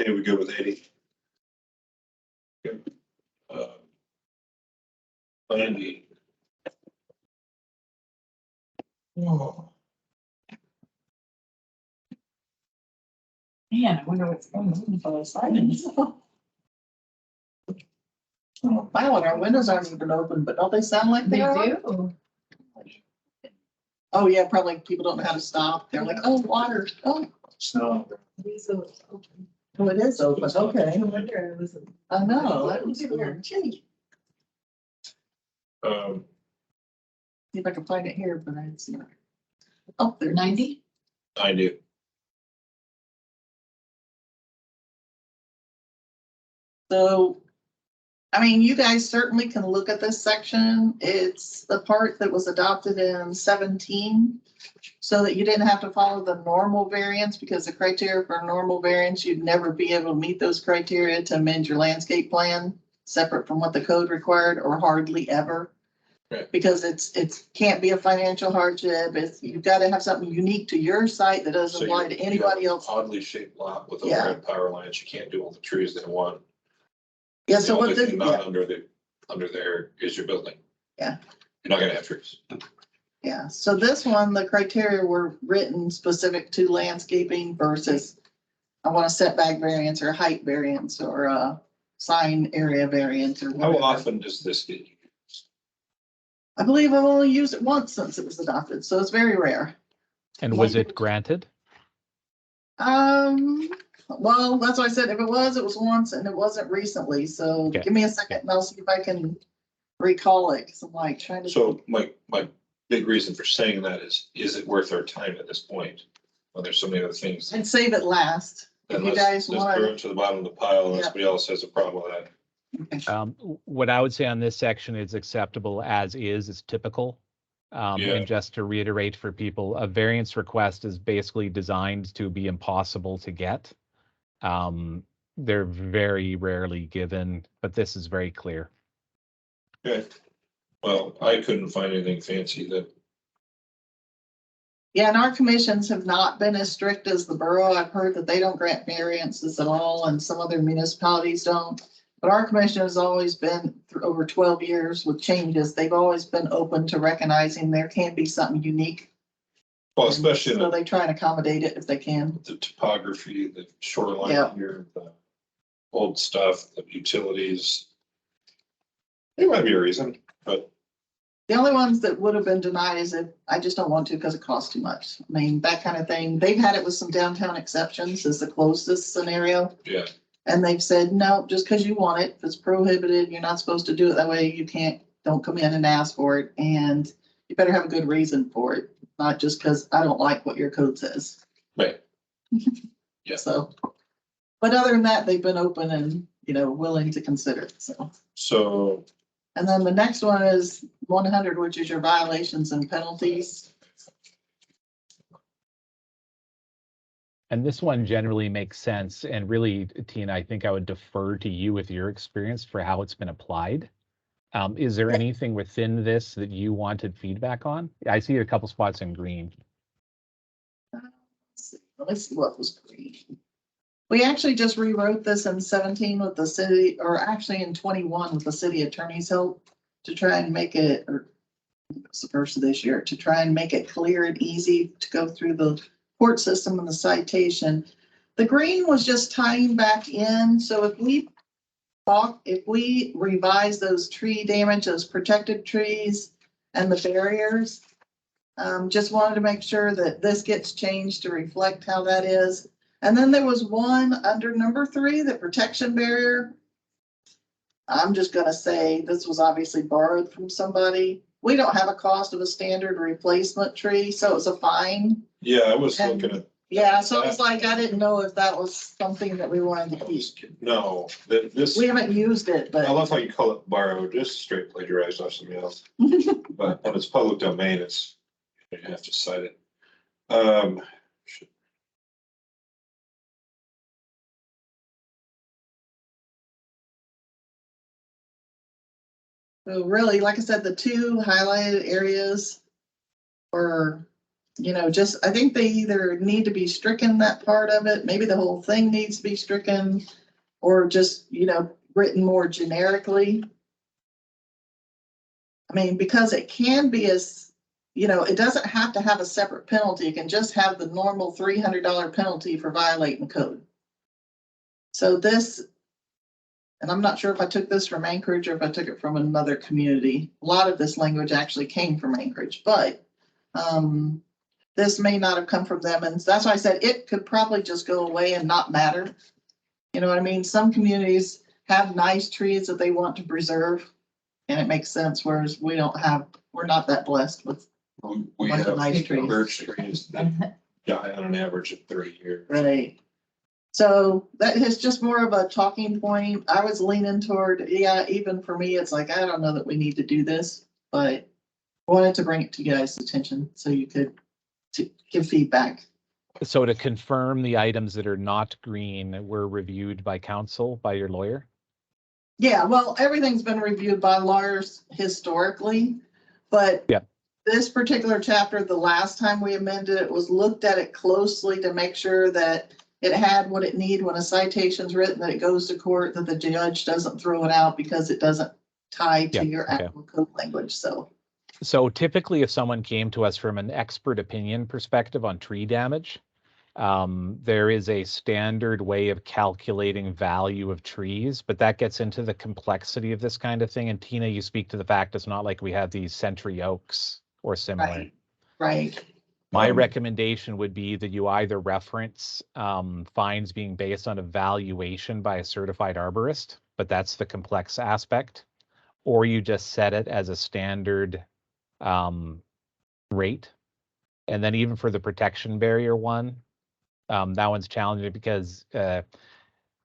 Okay, we good with 80? Good. Plan B. Oh, Man, I wonder what's going on for those silence. Wow, and our windows aren't even open, but don't they sound like they are? do. Oh, yeah, probably people don't know how to stop. They're like, oh, water. Oh, Snow. oh, it is open. Okay. wonder it was. I know. That was weird. Gee. See if I can find it here, but I didn't see it. Oh, there. 90? I do. So, I mean, you guys certainly can look at this section. It's the part that was adopted in 17. So that you didn't have to follow the normal variance, because the criteria for normal variance, you'd never be able to meet those criteria to amend your landscape plan separate from what the code required, or hardly ever. Right. Because it can't be a financial hardship. You've got to have something unique to your site that doesn't So apply to anybody else. Oddly shaped lot with Yeah. overhead power lines. You can't do all the trees they want. Yeah, The so only what this, thing not under there is your building. Yeah. You're not gonna have trees. yeah, so this one, the criteria were written specific to landscaping versus I want a setback variance or a height variance or a sign area variance or How whatever. often does this get used? I believe I've only used it once since it was adopted, so it's very rare. And was it granted? Well, that's why I said if it was once and it wasn't recently, so Okay. give me a second and I'll see if I can recall it, because I'm like trying to. So my big reason for saying that is it worth our time at this point? When there's so many other things. And save it last, if And you guys let's throw want. it to the bottom of the pile unless Yeah. somebody else has a problem with that. What I would say on this section is acceptable as is typical. Yeah. And just to reiterate for people, a variance request is basically designed to be impossible to get. they're very rarely given, but this is very clear. Okay. Well, I couldn't find anything fancy that, Yeah, and our commissions have not been as strict as the borough. I've heard that they don't grant variances at all, and some other municipalities don't. But our commission has always been, for over 12 years with changes, they've always been open to recognizing there can be something unique. well, And especially so in they try and accommodate it if they can. the topography, the shoreline Yeah. here, the old stuff, the utilities. There might be a reason, but The only ones that would have been denied is if I just don't want to because it costs too much. I mean, that kind of thing. They've had it with some downtown exceptions is the closest scenario. yeah, And they've said, no, just because you want it, if it's prohibited, you're not supposed to do it that way. You can't, don't come in and ask for it. And you better have a good reason for it, not just because I don't like what your code says. right. Yeah. So, but other than that, they've been open and, willing to consider it. So, So, and then the next one is 100, which is your violations and penalties. And this one generally makes sense. And really, Tina, I think I would defer to you with your experience for how it's been applied. Is there anything within this that you wanted feedback on? I see a couple spots in green. Let's see what was green. We actually just rewrote this in 17 with the city, or actually in 21 with the city attorney's help to try and make it, or it's the first of this year, to try and make it clear and easy to go through the court system and the citation. The green was just tying back in. So if we revise those tree damage, those protected trees and the barriers, just wanted to make sure that this gets changed to reflect how that is. And then there was one under number 3, the protection barrier. I'm just gonna say this was obviously borrowed from somebody. We don't have a cost of a standard replacement tree, so it's a fine. yeah, I was And- looking at. Yeah, so it's like, I didn't know if that was something that we wanted to keep. No, that this, We haven't used it, I but love how you call it borrowed, just straight plagiarized off somebody else. But when it's public domain, it's, you have to cite it. so really, like I said, the 2 highlighted areas were, just, I think they either need to be stricken, that part of it, maybe the whole thing needs to be stricken, or just, written more generically. I mean, because it can be it doesn't have to have a separate penalty. It can just have the normal $300 penalty for violating the code. So this, and I'm not sure if I took this from Anchorage or if I took it from another community. A lot of this language actually came from Anchorage, but this may not have come from them. And that's why I said it could probably just go away and not matter. You know what I mean? Some communities have nice trees that they want to preserve, and it makes sense, whereas we're not that blessed with. We Bunch of have nice trees. birch trees that die on an average of 30 years. Right. So that is just more of a talking point. I was leaning toward, yeah, even for me, it's like, I don't know that we need to do this, but I wanted to bring it to you guys' attention so you could give feedback. So to confirm, the items that are not green were reviewed by counsel, by your lawyer? Yeah, well, everything's been reviewed by lawyers historically, but yeah. This particular chapter, the last time we amended it, was looked at it closely to make sure that it had what it needed when a citation's written, that it goes to court, that the judge doesn't throw it out because it doesn't tie to your actual code language. So typically, if someone came to us from an expert opinion perspective on tree damage, there is a standard way of calculating value of trees, but that gets into the complexity of this kind of thing. And Tina, you speak to the fact it's not like we have these century oaks or similar. Right. My recommendation would be that you either reference fines being based on a valuation by a certified arborist, but that's the complex aspect, or you just set it as a standard rate. And then even for the protection barrier one, that one's challenging because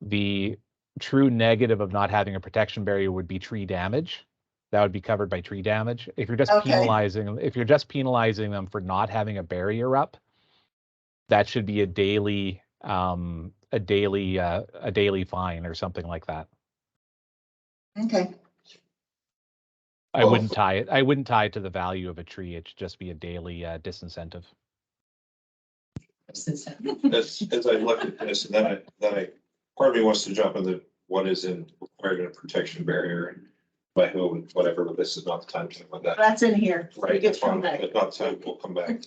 the true negative of not having a protection barrier would be tree damage. That would be covered by tree damage. If you're just penalizing them for not having a barrier up, that should be a daily a daily fine or something like that. Okay, I Well, wouldn't tie it to the value of a tree. It should just be a daily disincentive. As I look at this, and then part of me wants to jump into what is required in a protection barrier and by who and whatever, but this is not the time to talk about that. that's in here. We Right, get that's to come fine. back. It's not the time, we'll come back.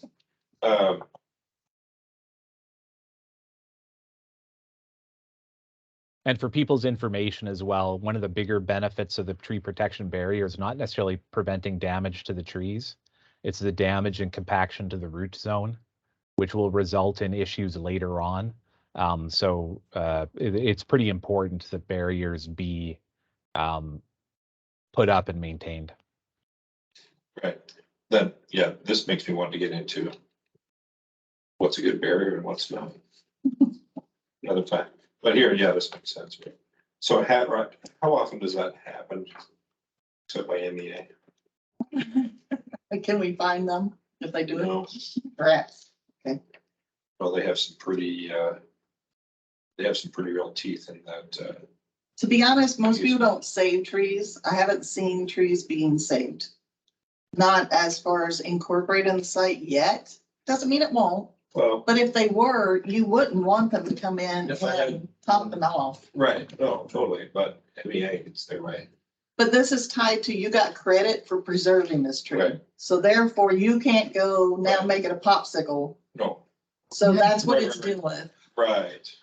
And for people's information as well, one of the bigger benefits of the tree protection barrier is not necessarily preventing damage to the trees. It's the damage and compaction to the root zone, which will result in issues later on. It's pretty important that barriers be put up and maintained. Right, then, yeah, this makes me want to get into what's a good barrier and what's not. Another time, but here, yeah, this makes sense. Right? So how often does that happen? Except by MEA? Can we find them if they do No. it? Perhaps. Well, they have some pretty real teeth in that. To be honest, most people don't save trees. I haven't seen trees being saved. Not as far as incorporated in the site yet. Doesn't mean it won't, Well, but if they were, you wouldn't want them to come in If I had- and top them off. right, no, totally, but MEA, it's their way. But this is tied to, you got credit for preserving this tree. Right. So therefore you can't go now Right. make it a popsicle. No, So that's what Right, it's right, dealing with. right.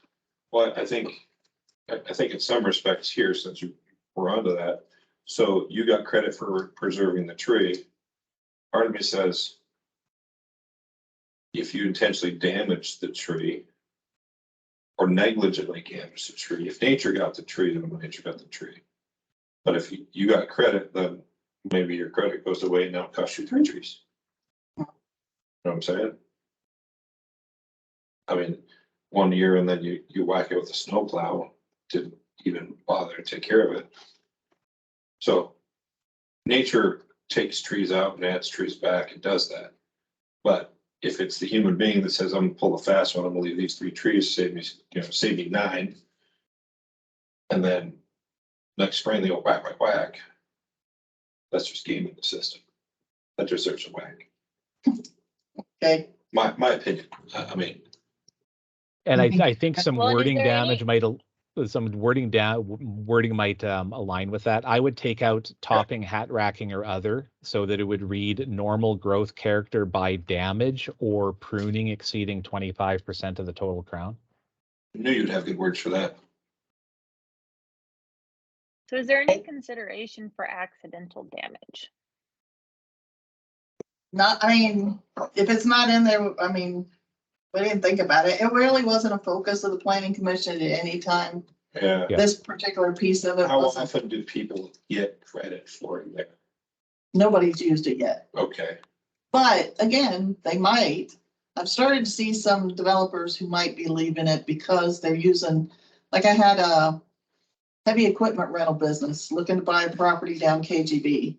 Well, I think in some respects here, since we're onto that, so you got credit for preserving the tree. Part of me says, if you intentionally damage the tree or negligently damage the tree, if nature got the tree, then nature got the tree. But if you got credit, then maybe your credit goes away and now it costs you 3 trees. You know what I'm saying? I mean, one year and then you whack it with a snowplow, didn't even bother to take care of it. So nature takes trees out and adds trees back, it does that. But if it's the human being that says, I'm gonna pull a fast one, I'm gonna leave these 3 trees, save me 9. And then next spring they go whack, whack, whack. That's just gaming the system. That deserves a whack. Okay. My opinion, I mean. And I think some Well, is wording there any- damage might wording might align with that. I would take out topping, hat racking, or other, so that it would read normal growth character by damage or pruning exceeding 25% of the total crown. I knew you'd have good words for that. So is there any consideration for accidental damage? Not, I mean, if it's not in there, I mean, we didn't think about it. It really wasn't a focus of the planning commission at any time. Yeah. Yeah. This particular piece of it How wasn't, often do people get credit for it there? nobody's used it yet. Okay, But again, they might. I've started to see some developers who might be leaving it because they're using, like I had a heavy equipment rental business looking to buy a property down KGB.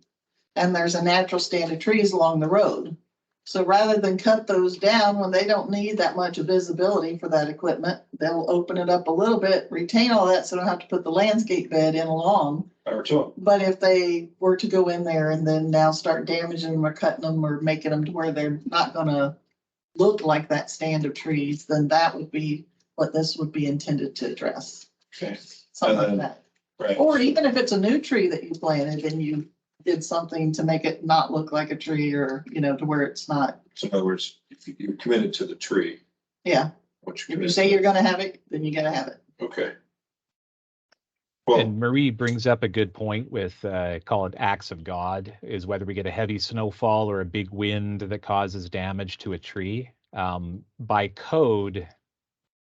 And there's a natural stand of trees along the road. So rather than cut those down when they don't need that much visibility for that equipment, they'll open it up a little bit, retain all that, so they don't have to put the landscape bed in along. power to them. But if they were to go in there and then now start damaging them or cutting them or making them to where they're not gonna look like that stand of trees, then that would be what this would be intended to address, Okay, something like then- that. right. Or even if it's a new tree that you planted and you did something to make it not look like a tree or, to where it's not. So in other words, if you're committed to the tree, Yeah, what you're if you committed say to. you're gonna have it, then you gotta have it. Okay. Well, And Marie brings up a good point with, call it acts of God, is whether we get a heavy snowfall or a big wind that causes damage to a tree. By code,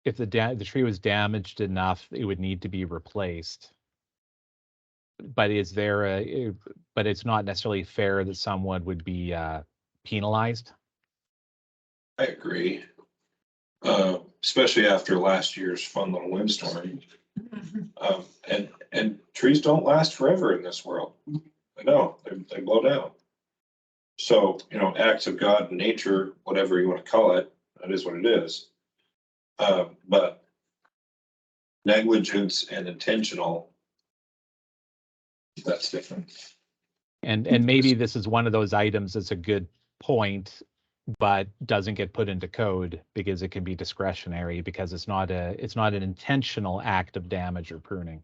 if the tree was damaged enough, it would need to be replaced. But but it's not necessarily fair that someone would be penalized. I agree. Especially after last year's fun little windstorm. And trees don't last forever in this world. I know, they blow down. So, acts of God and nature, whatever you want to call it, that is what it is. But negligence and intentional, that's different. And maybe this is one of those items that's a good point, but doesn't get put into code because it can be discretionary because it's not an intentional act of damage or pruning.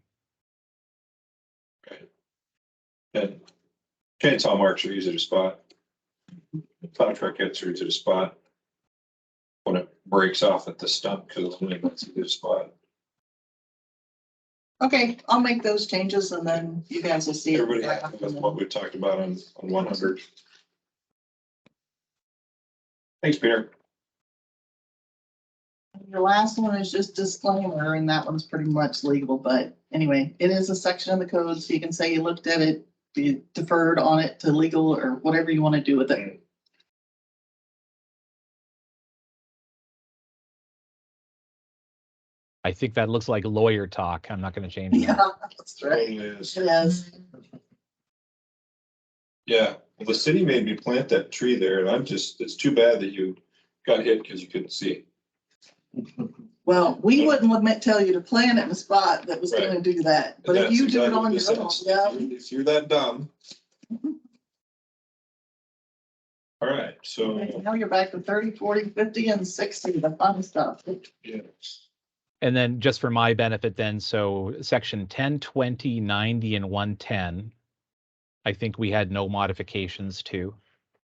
And chainsaw marks are easy to spot. Plow truck hits are easy to spot. When it breaks off at the stump because of the wind, that's easy to spot. Okay, I'll make those changes and then you guys will see it. Everybody happy with what we talked about on 100. Thanks, Peter. Your last one is just disclaimer, and that one's pretty much legal, but anyway, it is a section of the code, so you can say you looked at it, you deferred on it to legal or whatever you want to do with it. I think that looks like lawyer talk. I'm not going to change Yeah, that. that's right. It is. It is. Yeah, well, the city made me plant that tree there, and it's too bad that you got hit because you couldn't see. Well, we wouldn't tell you to plant it in a spot that was Right. going to do that, but if That's you do it exactly on what your this own, is. yeah. If you're that dumb. All right, so, Now you're back to 30, 40, 50, and 60, the fun stuff. yeah, And then just for my benefit then, so section 10, 20, 90, and 110, I think we had no modifications to.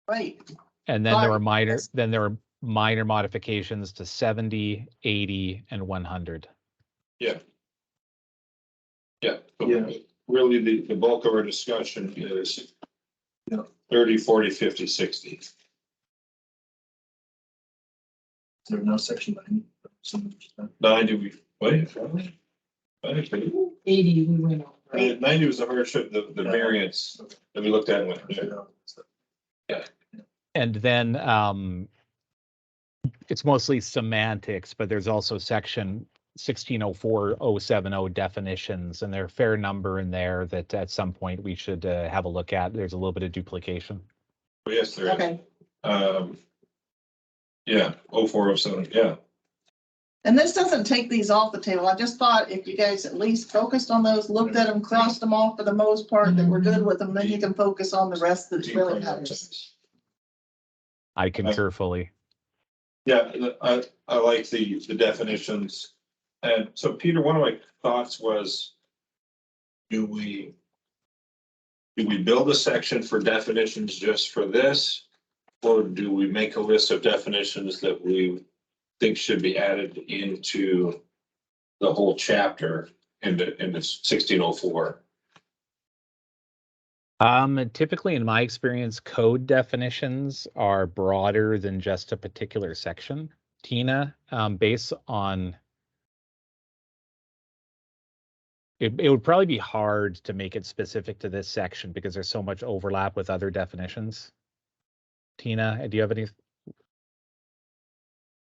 Right. And then there were Right. minor modifications to 70, 80, and 100. yeah. Yeah, Yeah. really the bulk of our discussion is 30, 40, 50, 60. Is there no section 90? 90, we, wait. 80, we went over. 90 was the hardship, the variance that we looked at and went, yeah. And then it's mostly semantics, but there's also section 1604-070 definitions, and there are a fair number in there that at some point we should have a look at. There's a little bit of duplication. Oh, yes, there is. Okay. Yeah, 0407, yeah. And this doesn't take these off the table. I just thought if you guys at least focused on those, looked at them, crossed them off for the most part, that we're good with them, then you can focus on the rest that really matters. I concur fully. Yeah, I like the definitions. And so Peter, one of my thoughts was, do we build a section for definitions just for this? Or do we make a list of definitions that we think should be added into the whole chapter into 1604? Typically in my experience, code definitions are broader than just a particular section. Tina, based on it would probably be hard to make it specific to this section because there's so much overlap with other definitions. Tina, do you have any?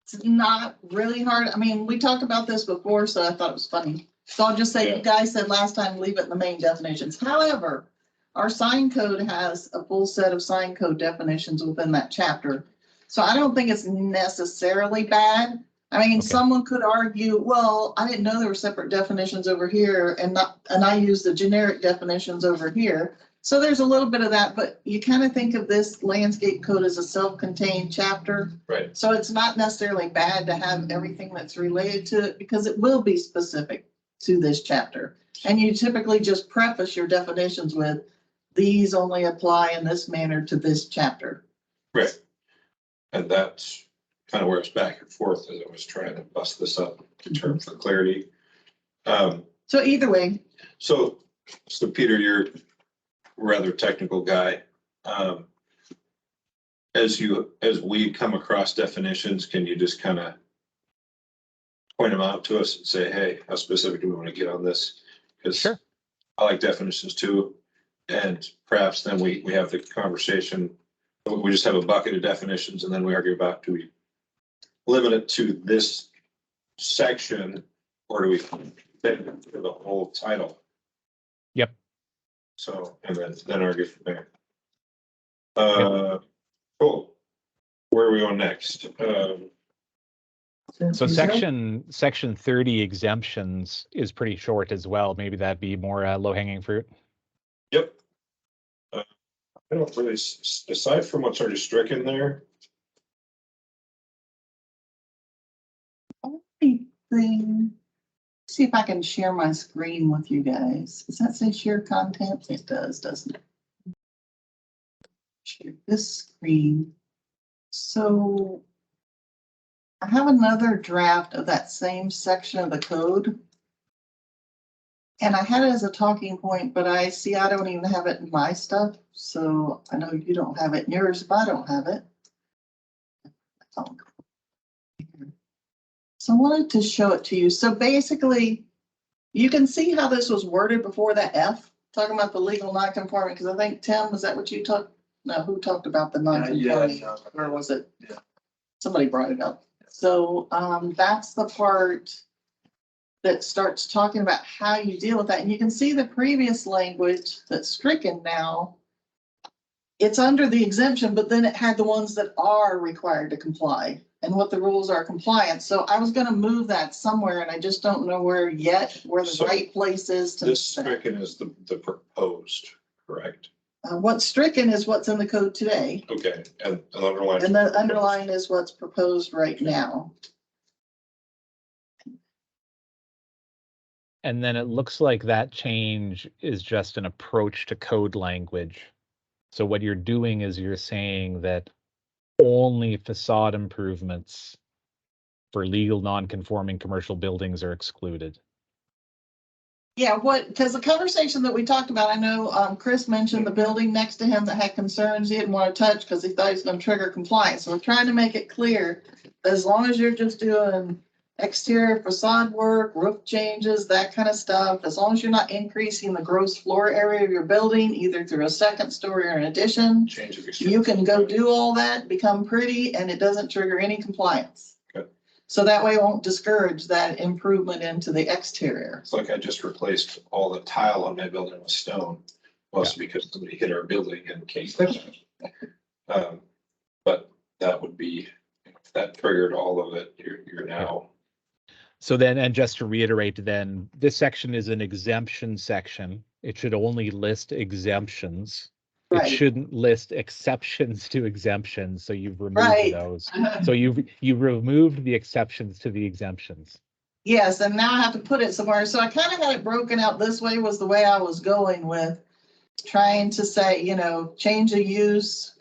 It's not really hard. I mean, we talked about this before, so I thought it was funny. So I'll just say, Yeah. you guys said last time, leave it in the main definitions. However, our sign code has a full set of sign code definitions within that chapter. So I don't think it's necessarily bad. I mean, Okay. someone could argue, well, I didn't know there were separate definitions over here and I use the generic definitions over here. So there's a little bit of that, but you kind of think of this landscape code as a self-contained chapter. Right. So it's not necessarily bad to have everything that's related to it because it will be specific to this chapter. And you typically just preface your definitions with, these only apply in this manner to this chapter. Right. And that's kind of where it's back and forth as I was trying to bust this up in terms of clarity. So either way, So Peter, you're a rather technical guy. As we come across definitions, can you just kind of point them out to us and say, hey, how specific do we want to get on this? Because Sure. I like definitions too. And perhaps then we have the conversation, we just have a bucket of definitions and then we argue about, do we limit it to this section or do we fit it to the whole title? Yep. So, and then argue from there. Cool. Where are we on next? So section 30 exemptions is pretty short as well. Maybe that'd be more low hanging fruit. Yep. I don't really, aside from what's already stricken there, Only thing, see if I can share my screen with you guys. Does that say share content? It does, doesn't it? Share this screen. So I have another draft of that same section of the code. And I had it as a talking point, but I see I don't even have it in my stuff. So I know you don't have it in yours, if I don't have it. So I wanted to show it to you. So basically, you can see how this was worded before that F, talking about the legal non-conforming, because I think, Tim, was that what you talked? No, who talked about the non-conforming? Yeah. Or was it? Yeah. Somebody brought it up. So that's the part that starts talking about how you deal with that. And you can see the previous language that's stricken now. It's under the exemption, but then it had the ones that are required to comply and what the rules are compliant. So I was gonna move that somewhere and I just don't know where yet, where the So right place is to. this move that. stricken is the proposed, correct? What's stricken is what's in the code today. Okay, and underline. And the underline is what's proposed right now. And then it looks like that change is just an approach to code language. So what you're doing is you're saying that only facade improvements for legal non-conforming commercial buildings are excluded. Yeah, because the conversation that we talked about, I know Chris mentioned the building next to him that had concerns he didn't want to touch because he thought he was going to trigger compliance. So we're trying to make it clear that as long as you're just doing exterior facade work, roof changes, that kind of stuff, as long as you're not increasing the gross floor area of your building, either through a second story or an addition, Change of you can go do all that, become pretty, and it doesn't trigger any compliance. Okay. So that way it won't discourage that improvement into the exterior. It's like I just replaced all the tile on my building with stone, mostly because somebody hit our building and case. But that would be, if that triggered all of it, you're now. So then, and just to reiterate then, this section is an exemption section. It should only list exemptions. Right. It shouldn't list exceptions to exemptions, so you've removed Right. those. So you removed the exceptions to the exemptions. Yes, and now I have to put it somewhere. So I kind of had it broken out this way was the way I was going with trying to say, change the use,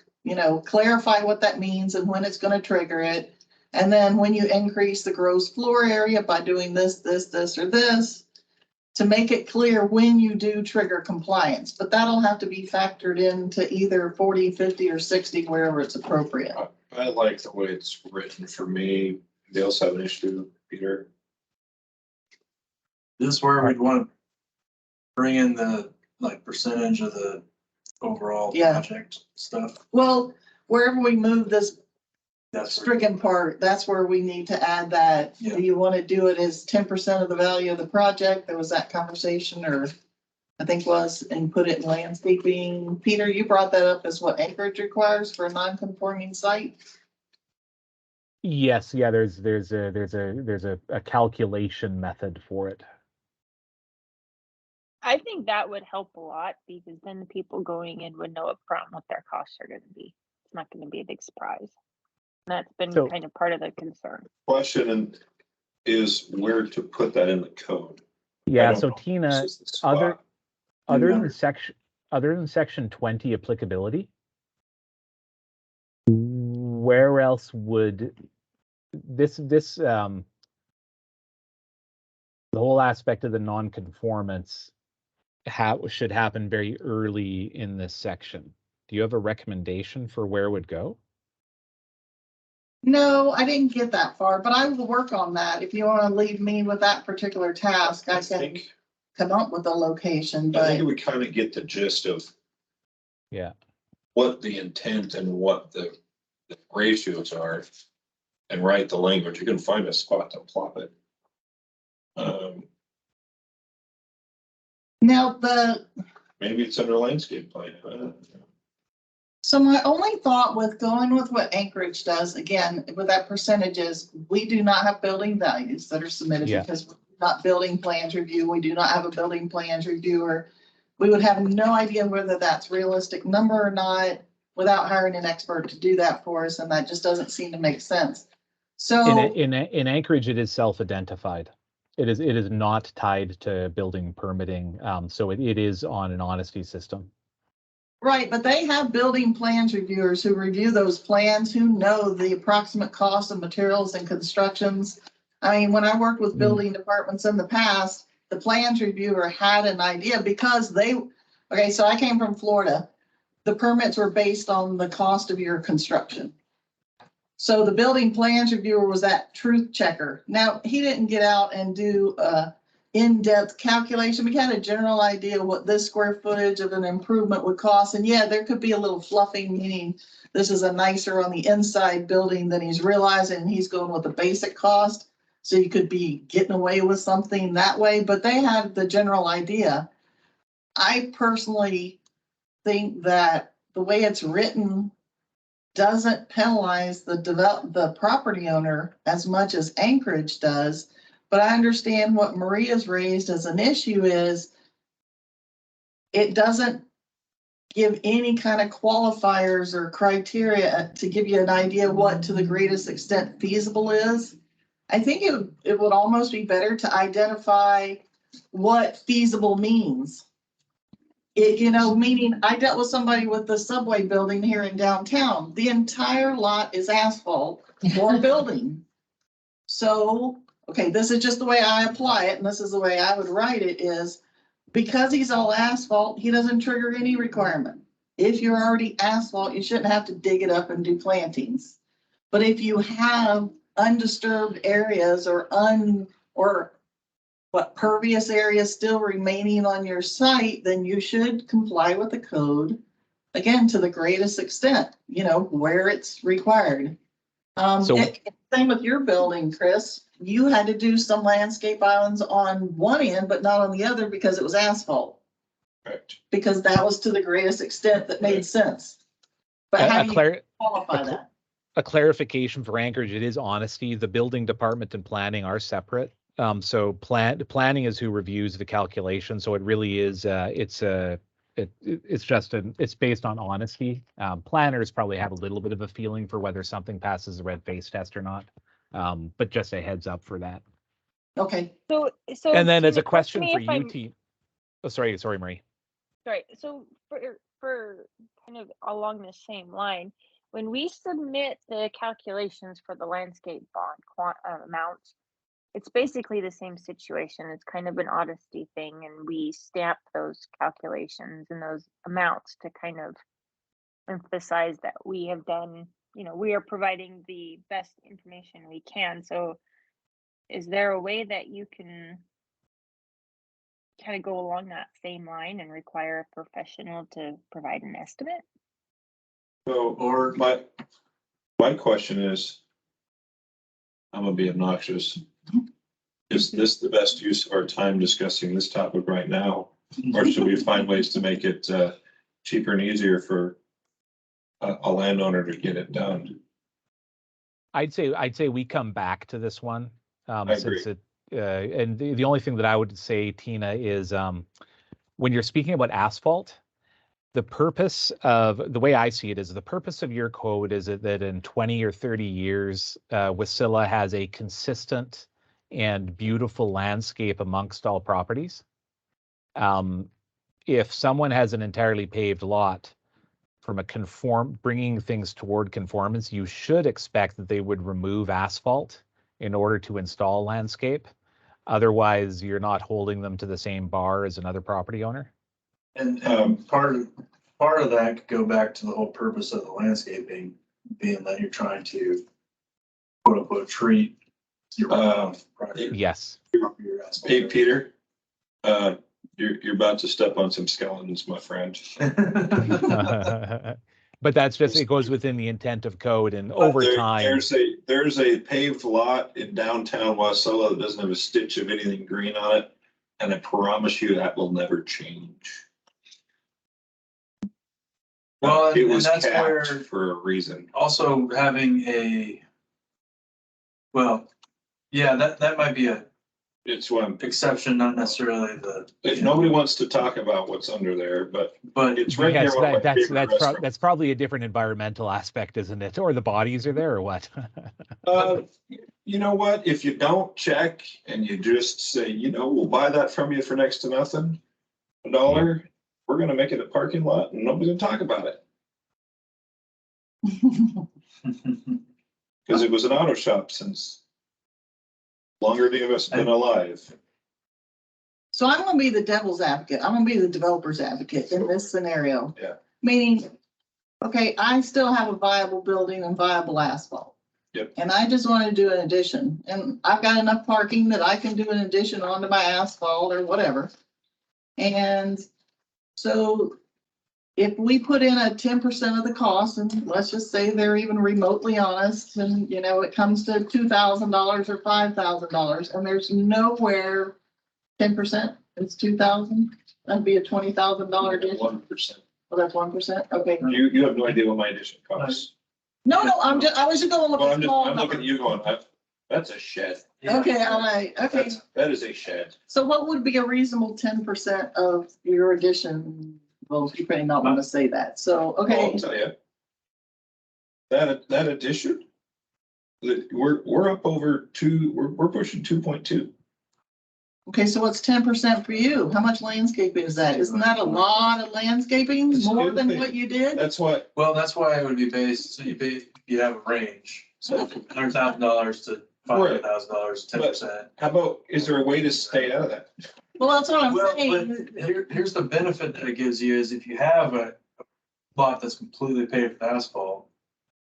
clarify what that means and when it's going to trigger it. And then when you increase the gross floor area by doing this, or this, to make it clear when you do trigger compliance. But that'll have to be factored into either 40, 50, or 60, wherever it's appropriate. I like the way it's written for me. They also have an issue, Peter. This is where we'd want to bring in the percentage of the overall Yeah. project stuff. Well, wherever we move this That's where- stricken part, that's where we need to add that. Yeah. Do you want to do it as 10% of the value of the project? There was that conversation, or I think was, and put it in landscaping. Peter, you brought that up as what acreage requires for a non-conforming site? Yes, yeah, there's a calculation method for it. I think that would help a lot because then the people going in would know upfront what their costs are going to be. It's not going to be a big surprise. And that's been So- kind of part of the concern. Question is where to put that in the code. I Yeah, don't so know. Tina, This is the spot. other than section 20 applicability, where else would this the whole aspect of the non-conformance should happen very early in this section? Do you have a recommendation for where it would go? No, I didn't get that far, but I will work on that. If you want to leave me with that particular task, I can think come up with a location, I think but we kind of get the gist of Yeah. what the intent and what the ratios are and write the language. You can find a spot to plop it. now Maybe it's under landscape plan. So my only thought with going with what Anchorage does, again, with that percentages, we do not have building values that are submitted Yeah. because we're not building plans review. We do not have a building plans reviewer. We would have no idea whether that's realistic number or not without hiring an expert to do that for us. And that just doesn't seem to make sense. So In Anchorage, it is self-identified. It is not tied to building permitting. So it is on an honesty system. right, but they have building plans reviewers who review those plans, who know the approximate cost of materials and constructions. I mean, when I worked with building departments in the past, the plans reviewer had an idea because okay, so I came from Florida. The permits were based on the cost of your construction. So the building plans reviewer was that truth checker. Now, he didn't get out and do in-depth calculation. We had a general idea what this square footage of an improvement would cost. And yeah, there could be a little fluffing, meaning this is a nicer on the inside building than he's realizing. He's going with the basic cost. So you could be getting away with something that way, but they had the general idea. I personally think that the way it's written doesn't penalize the property owner as much as Anchorage does. But I understand what Maria's raised as an issue is it doesn't give any kind of qualifiers or criteria to give you an idea what to the greatest extent feasible is. I think it would almost be better to identify what feasible means. Meaning I dealt with somebody with the subway building here in downtown. The entire lot is asphalt or building. So, okay, this is just the way I apply it, and this is the way I would write it is because he's all asphalt, he doesn't trigger any requirement. If you're already asphalt, you shouldn't have to dig it up and do plantings. But if you have undisturbed areas or pervious areas still remaining on your site, then you should comply with the code, again, to the greatest extent, where it's required. Same with your building, Chris. You had to do some landscape islands on one end, but not on the other because it was asphalt. Correct. Because that was to the greatest extent that made sense. But how do you qualify that? A clarification for Anchorage, it is honesty. The building department and planning are separate. So planning is who reviews the calculation. So it really is, it's based on honesty. Planners probably have a little bit of a feeling for whether something passes the red face test or not. But just a heads up for that. Okay. So And then as a correct question me for if you, I'm- T. Oh, sorry, Marie. Right. So for kind of along the same line, when we submit the calculations for the landscape bond amounts, it's basically the same situation. It's kind of an honesty thing, and we stamp those calculations and those amounts to kind of emphasize that we have done, we are providing the best information we can. So is there a way that you can kind of go along that same line and require a professional to provide an estimate? So, or my question is, I'm gonna be obnoxious. Is this the best use of our time discussing this topic right now? Or should we find ways to make it cheaper and easier for a landowner to get it done? I'd say we come back to this one. I Since agree. And the only thing that I would say, Tina, is when you're speaking about asphalt, the purpose of, the way I see it is the purpose of your code is that in 20 or 30 years, Wasilla has a consistent and beautiful landscape amongst all properties. If someone has an entirely paved lot, from bringing things toward conformance, you should expect that they would remove asphalt in order to install landscape. Otherwise, you're not holding them to the same bar as another property owner. And part of that could go back to the whole purpose of the landscaping, being that you're trying to quote unquote treat your runoff prior to Yes. your asphalt. Hey, Peter, you're about to step on some skeletons, my friend. But that's just, it goes within the intent of code, and But over time. There's a paved lot in downtown Wasilla that doesn't have a stitch of anything green on it. And I promise you that will never change. Well, It and was that's capped where for a reason. also having that might be a It's what I'm, exception, not necessarily if nobody wants to talk about what's under there, but it's right Yes, there. One of my favorite restaurants. that's probably a different environmental aspect, isn't it? Or the bodies are there, or what? You know what? If you don't check and you just say, we'll buy that from you for next to nothing, $1, we're gonna make it a parking lot and nobody's gonna talk about it. Because it was an auto shop since longer than it's been alive. So I'm gonna be the devil's advocate. I'm gonna be the developer's advocate in this scenario. Yeah. Meaning, okay, I still have a viable building and viable asphalt. Yep. And I just want to do an addition, and I've got enough parking that I can do an addition onto my asphalt or whatever. And so if we put in a 10% of the cost, and let's just say they're even remotely honest, and it comes to $2,000 or $5,000, and there's nowhere 10%, it's 2,000, that'd be a $20,000 addition. 1%. Oh, that's 1%, okay. You have no idea what my addition costs. No, I was just going with Well, the small I'm looking number. at you going, that's a shed. Okay, all right, okay. That is a shed. So what would be a reasonable 10% of your addition? Well, you may not want to say that, so, Well, okay. I'll tell you. That addition, we're up over we're pushing 2.2. Okay, so what's 10% for you? How much landscaping is that? Isn't that a lot of landscaping, It's more than stupid. what you did? That's what, Well, that's why it would be based, so you have a range, so $100,000 to $500,000, 10%. how about, is there a way to stay out of that? Well, that's what I'm Well, saying. but here's the benefit that it gives you is if you have a lot that's completely paved with asphalt,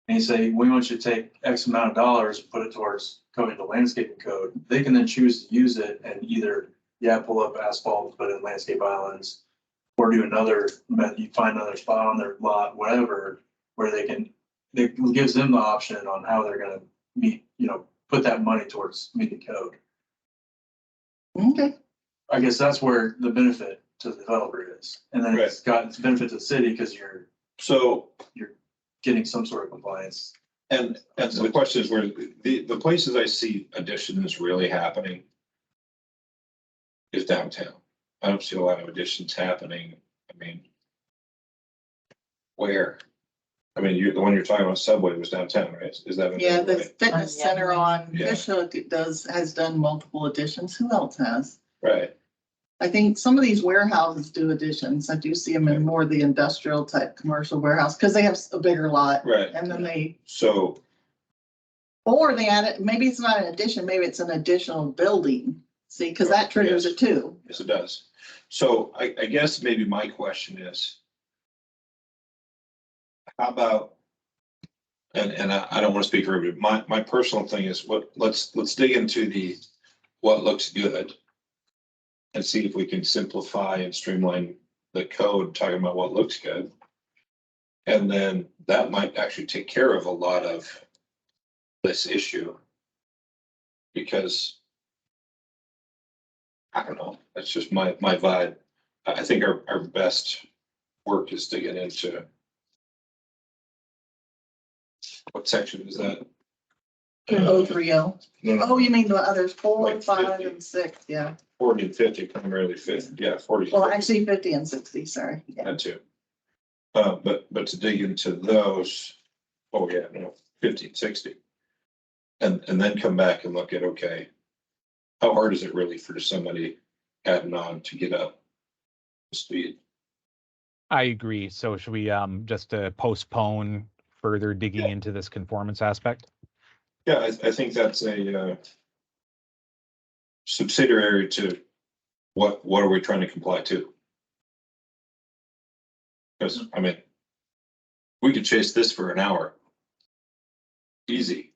and you say, we want you to take X amount of dollars, put it towards coding the landscaping code, they can then choose to use it and either, pull up asphalt, put in landscape islands, or do another method, you find another spot on their lot, whatever, where it gives them the option on how they're gonna meet, put that money towards meeting code. Okay, I guess that's where the benefit to the developer is. And then it's got its benefit to the city because you're getting some sort of compliance. And so the question is where the places I see additions really happening is downtown. I don't see a lot of additions happening. I mean, where? I mean, the one you're talking about, Subway, was downtown, right? Is that? yeah, the fitness Yeah. center on Yeah. Fishhook has done multiple additions. Who else has? Right. I think some of these warehouses do additions. I do see them in more of the industrial type commercial warehouse, because they have a bigger lot. Right. And then So, or they add it, maybe it's not an addition, maybe it's an additional building. See, because that triggers it too. yes, it does. So I guess maybe my question is, how about, and I don't want to speak for everybody, my personal thing is let's dig into what looks good and see if we can simplify and streamline the code, talking about what looks good. And then that might actually take care of a lot of this issue. Because I don't know, that's just my vibe. I think our best work is digging into what section is that? 030. No, Oh, you mean the others, 4, Like 5, 50. and 6, yeah. 40 and 50, primarily 50, yeah, 40. Well, actually 50 and 60, sorry. Yeah. That too. But to dig into those, 50 and 60. And then come back and look at, okay, how hard is it really for somebody adding on to get up to speed? I agree. So should we just postpone further digging into this conformance aspect? Yeah, I think that's a subsidiary to what are we trying to comply to? Because, I mean, we could chase this for an hour. Easy.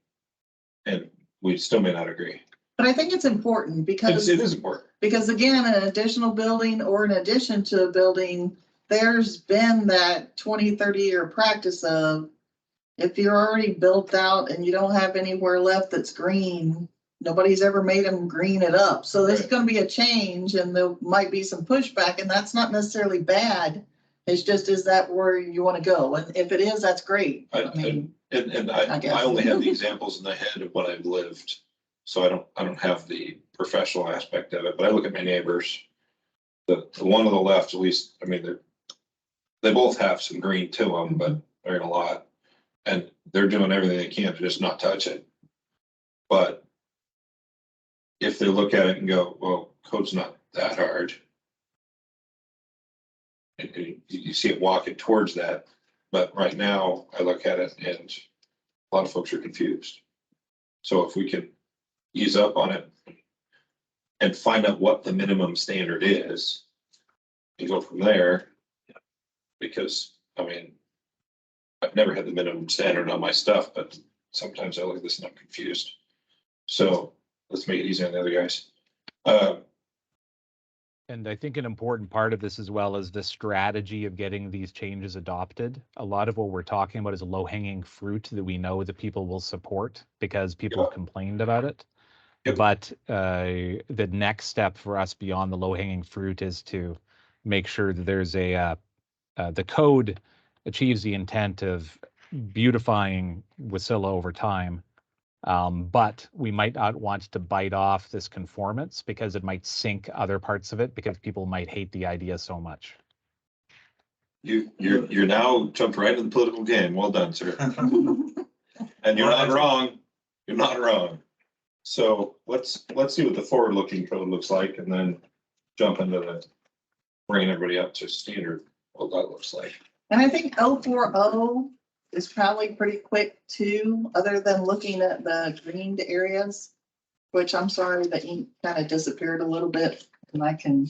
And we still may not agree. But I think it's important because. It is important. Because again, an additional building or in addition to a building, there's been that 20, 30-year practice of if you're already built out and you don't have anywhere left that's green, nobody's ever made them green it up. So there's Right. going to be a change and there might be some pushback, and that's not necessarily bad It's just, is that where you want to go? And if it is, that's great. I mean, And I guess. I only have the examples in the head of what I've lived. So I don't have the professional aspect of it, but I look at my neighbors. The one on the left, at least, I mean, they both have some green to them, but they're in a lot. And they're doing everything they can to just not touch it. But if they look at it and go, well, code's not that hard. And you see it walking towards that. But right now I look at it and a lot of folks are confused. So if we can ease up on it and find out what the minimum standard is and go from there. Because, I mean, I've never had the minimum standard on my stuff, but sometimes I look at this and I'm confused. So let's make it easy on the other guys. And I think an important part of this as well is the strategy of getting these changes adopted. A lot of what we're talking about is low-hanging fruit that we know that people will support because people have complained about it. Yep. But the next step for us beyond the low-hanging fruit is to make sure that there's the code achieves the intent of beautifying Wasilla over time. But we might not want to bite off this conformance because it might sink other parts of it because people might hate the idea so much. You're now jumped right into the political game. Well done, sir. And you're not wrong. You're not wrong. So let's see what the forward-looking code looks like, and then jump into the bringing everybody up to standard. What that looks like. And I think 040 is probably pretty quick too, other than looking at the greened areas, which I'm sorry, the ink kind of disappeared a little bit, and I can.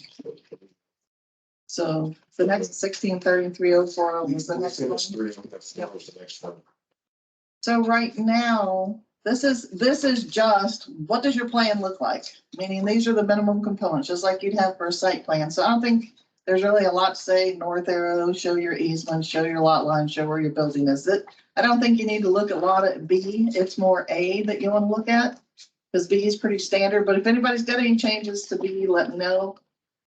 So the next 1633-040 was the next one. So right now, this is just, what does your plan look like? Meaning these are the minimum components, just like you'd have for a site plan. So I don't think there's really a lot to say. North arrow, show your easement, show your lot line, show where your building is. I don't think you need to look a lot at B. It's more A that you want to look at, because B is pretty standard. But if anybody's got any changes to B, let me know.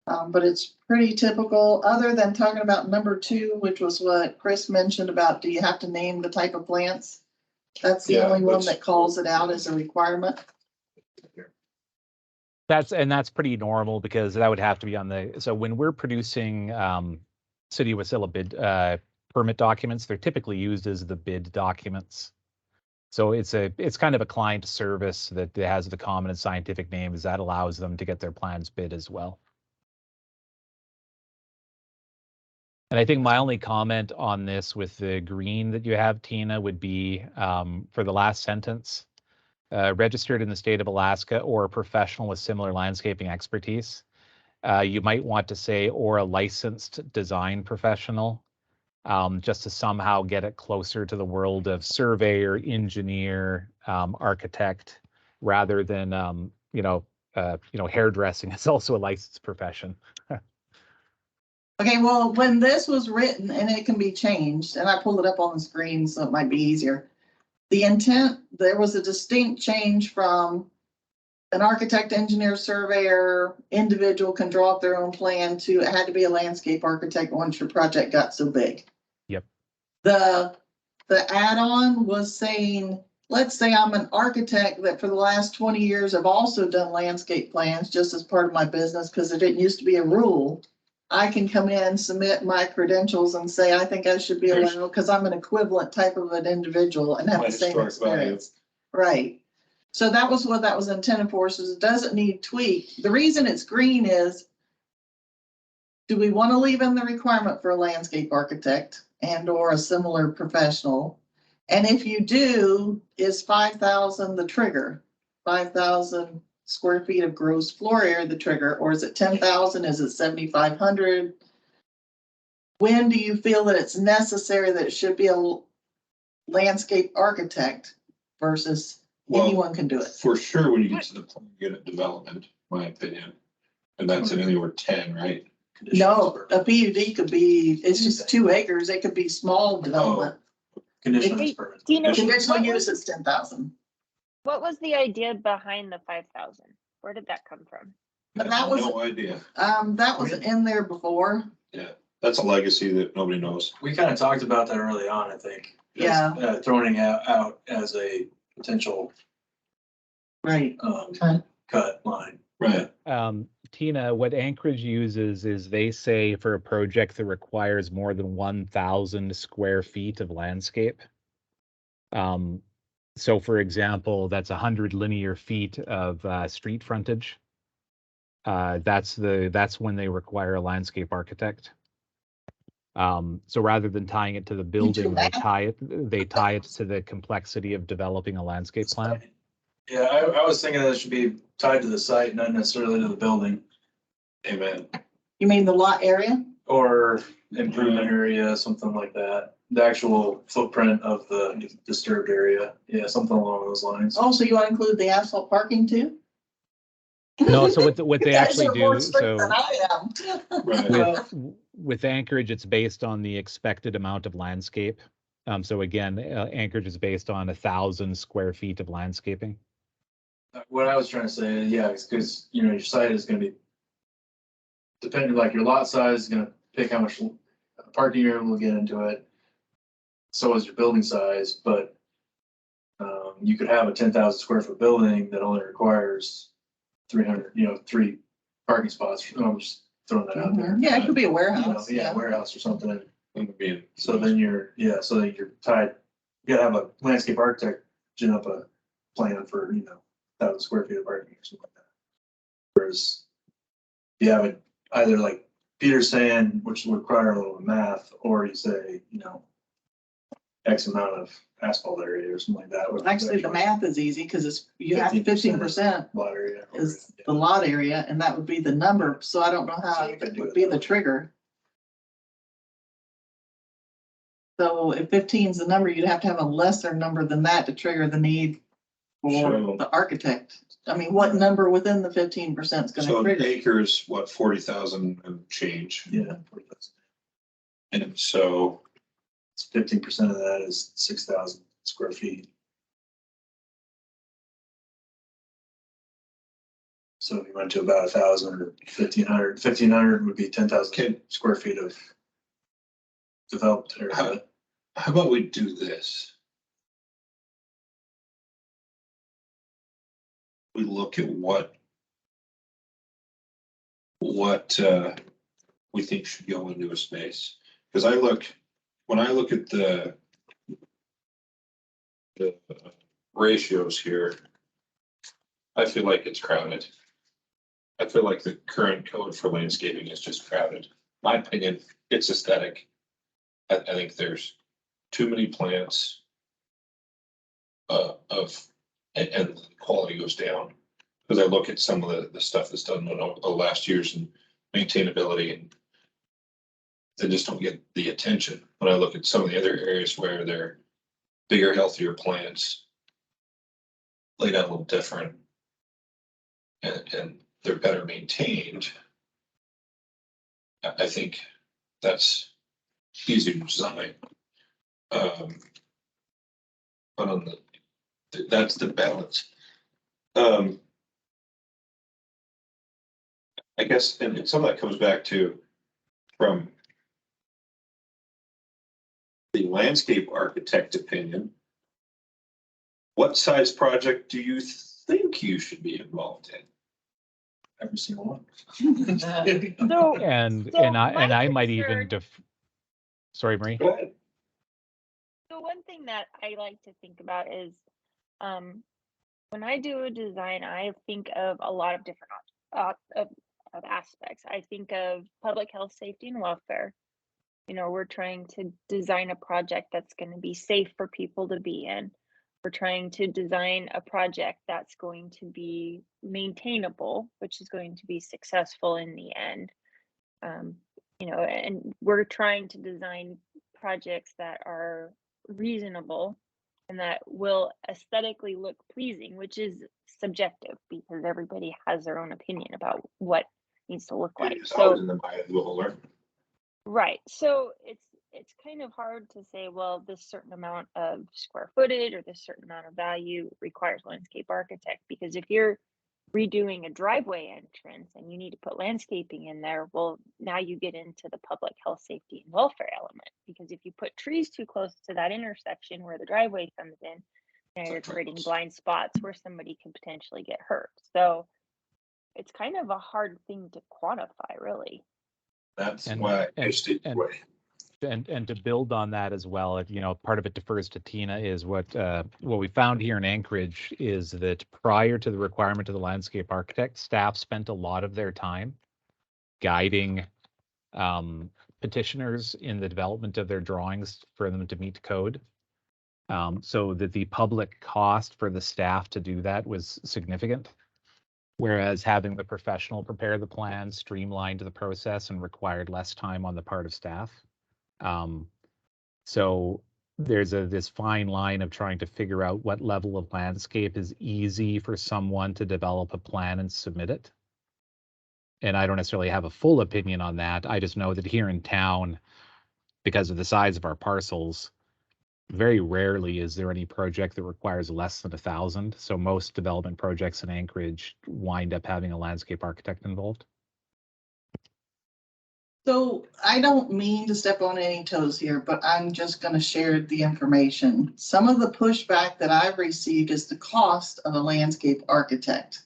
But it's pretty typical, other than talking about number 2, which was what Chris mentioned about, do you have to name the type of plants? That's the only one that calls it out as a requirement. That's pretty normal because that would have to be on the, so when we're producing City of Wasilla bid permit documents, they're typically used as the bid documents. So it's kind of a client service that has the common and scientific names that allows them to get their plans bid as well. And I think my only comment on this with the green that you have, Tina, would be for the last sentence, registered in the state of Alaska or a professional with similar landscaping expertise. You might want to say, or a licensed design professional, just to somehow get it closer to the world of surveyor, engineer, architect, rather than, hairdressing is also a licensed profession. Okay, well, when this was written, and it can be changed, and I pulled it up on the screen, so it might be easier. The intent, there was a distinct change from an architect, engineer, surveyor, individual can draw up their own plan to, it had to be a landscape architect once your project got so big. Yep. The add-on was saying, let's say I'm an architect that for the last 20 years have also done landscape plans just as part of my business, because it didn't used to be a rule. I can come in, submit my credentials and say, I think I should be allowed because I'm an equivalent type of an individual and have the same experience. Right. So that was what that was intended for. So it doesn't need tweak. The reason it's green is, do we want to leave in the requirement for a landscape architect and or a similar professional? And if you do, is 5,000 the trigger? 5,000 square feet of gross floor area the trigger, or is it 10,000? Is it 7,500? When do you feel that it's necessary that it should be a landscape architect versus anyone can do it? For sure, when you get to the plan unit development, my opinion, and that's in anywhere 10, right? No, a PUD could be, it's just 2 acres. It could be small development. Conditional permit. Conditional use is 10,000. What was the idea behind the 5,000? Where did that come from? But that was no idea. that was in there before. Yeah. That's a legacy that nobody knows. We kind of talked about that early on, I think. Yeah. Throwing it out as a potential Right. cut line. Right. Tina, what Anchorage uses is they say for a project that requires more than 1,000 square feet of landscape. So for example, that's 100 linear feet of street frontage. That's when they require a landscape architect. So rather than tying it to the building, they tie it to the complexity of developing a landscape plan. Yeah, I was thinking that it should be tied to the site, not necessarily to the building. Amen. You mean the lot area? Or improvement area, something like that. The actual footprint of the disturbed area. Yeah, something along those lines. Oh, so you want to include the asphalt parking too? No, so what they You guys actually are more do, strict so than I am. Right. with Anchorage, it's based on the expected amount of landscape. So again, Anchorage is based on 1,000 square feet of landscaping. What I was trying to say, yeah, is because, you know, your site is gonna be depending, like your lot size is gonna pick how much parking you're able to get into it. So is your building size, but you could have a 10,000 square foot building that only requires 300, 3 parking spots. I'm just throwing that out there. Yeah, it could be a You know, warehouse. yeah, warehouse or something. Being- So then you're tied, you gotta have a landscape architect gin up a plan for, 1,000 square feet of parking or something like that. Whereas you have it either like Peter's saying, which would require a little math, or you say, X amount of asphalt area or something like that. Actually, the math is easy because you have 15% Lot area. is the lot area, and that would be the number. So I don't know how So you could it do would it be that the way. trigger. So if 15 is the number, you'd have to have a lesser number than that to trigger the need for So- the architect. I mean, what number within the 15% is gonna So trigger? acres, what, 40,000 and change? Yeah. And so, 15% of that is 6,000 square feet. So if you went to about 1,000 or 1,500 would be 10,000 Okay. square feet of developed area. how about we do this? We look at what we think should go into a space. Because when I look at the ratios here, I feel like it's crowded. I feel like the current code for landscaping is just crowded. My opinion, it's aesthetic. I think there's too many plants and the quality goes down. Because I look at some of the stuff that's done over the last years and maintainability, and they just don't get the attention. When I look at some of the other areas where they're bigger, healthier plants, laid out a little different, and they're better maintained, I think that's easier to design. But on that's the balance. I guess, and some of that comes back to from the landscape architect opinion. What size project do you think you should be involved in? Every single one. So, And So I my might even concern- sorry, Marie. Go ahead. So one thing that I like to think about is, when I do a design, I think of a lot of different of aspects. I think of public health, safety, and welfare. We're trying to design a project that's going to be safe for people to be in. We're trying to design a project that's going to be maintainable, which is going to be successful in the end. And we're trying to design projects that are reasonable and that will aesthetically look pleasing, which is subjective because everybody has their own opinion about what needs to look like. It's So always in the eye of the beholder. right. So it's kind of hard to say, well, this certain amount of square footage or this certain amount of value requires landscape architect, because if you're redoing a driveway entrance and you need to put landscaping in there, well, now you get into the public health, safety, and welfare element. Because if you put trees too close to that intersection where the driveway comes in, now you're creating blind spots where somebody could potentially get hurt. So it's kind of a hard thing to quantify, really. That's And- why I and- just did and- way. And to build on that as well, you know, part of it defers to Tina is what we found here in Anchorage is that prior to the requirement of the landscape architect, staff spent a lot of their time guiding petitioners in the development of their drawings for them to meet code. So that the public cost for the staff to do that was significant. Whereas having the professional prepare the plan streamlined the process and required less time on the part of staff. So there's this fine line of trying to figure out what level of landscape is easy for someone to develop a plan and submit it. And I don't necessarily have a full opinion on that. I just know that here in town, because of the size of our parcels, very rarely is there any project that requires less than 1,000. So most development projects in Anchorage wind up having a landscape architect involved. So I don't mean to step on any toes here, but I'm just gonna share the information. Some of the pushback that I've received is the cost of a landscape architect.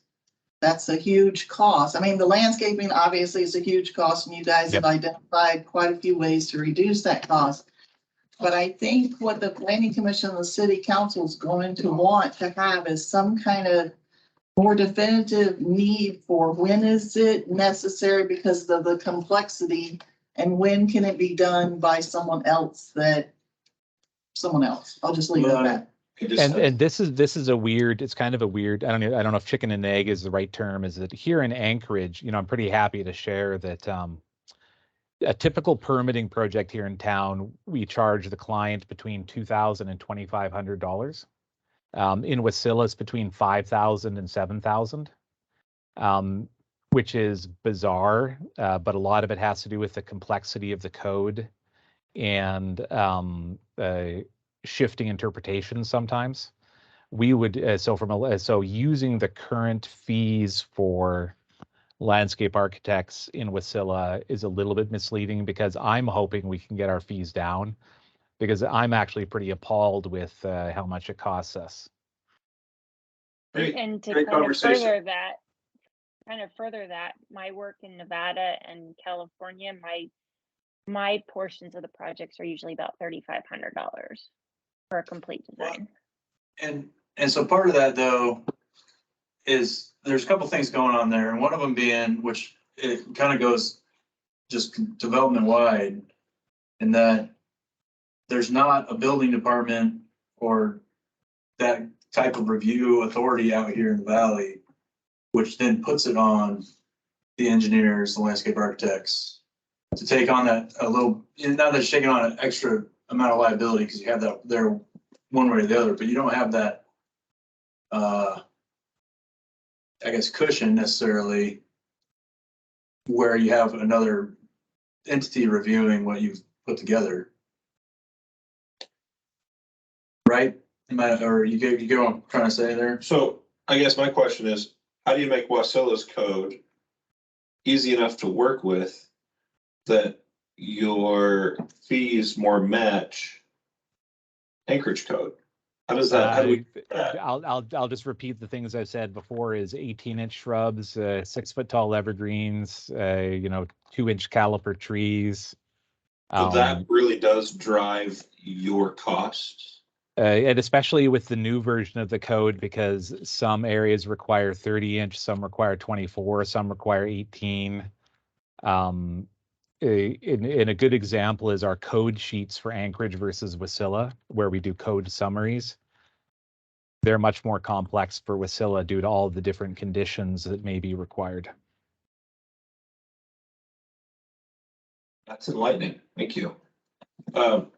That's a huge cost. I mean, the landscaping obviously is a huge cost, and you guys have identified quite a few ways to reduce that cost. But I think what the planning commission and the city council is going to want to have is some kind of more definitive need for when is it necessary because of the complexity, and when can it be done by someone else. I'll just leave it at that. And this is a weird, it's kind of a weird, I don't know if chicken and egg is the right term, is that here in Anchorage, you know, I'm pretty happy to share that a typical permitting project here in town, we charge the client between $2,000 and $2,500. In Wasilla, it's between $5,000 and $7,000, which is bizarre, but a lot of it has to do with the complexity of the code and shifting interpretations sometimes. We would so using the current fees for landscape architects in Wasilla is a little bit misleading because I'm hoping we can get our fees down because I'm actually pretty appalled with how much it costs us. Great, And to great kind of conversation. further that, my work in Nevada and California, my portions of the projects are usually about $3,500 for a complete design. And so part of that though is there's a couple things going on there, and one of them being, which it kind of goes just development wide, in that there's not a building department or that type of review authority out here in the valley, which then puts it on the engineers, the landscape architects, to take on that a little, not that it's taking on an extra amount of liability because you have that there one way or the other, but you don't have that, I guess, cushion necessarily where you have another entity reviewing what you've put together. Right? Or you get what I'm trying to say there? So I guess my question is, how do you make Wasilla's code easy enough to work with that your fees more match Anchorage code? How does that, how do we? I'll just repeat the things I've said before is 18-inch shrubs, 6-foot tall evergreens, 2-inch caliper trees. So that really does drive your costs. And especially with the new version of the code, because some areas require 30-inch, some require 24, some require 18. And a good example is our code sheets for Anchorage versus Wasilla, where we do code summaries. They're much more complex for Wasilla due to all the different conditions that may be required. That's enlightening. Thank you.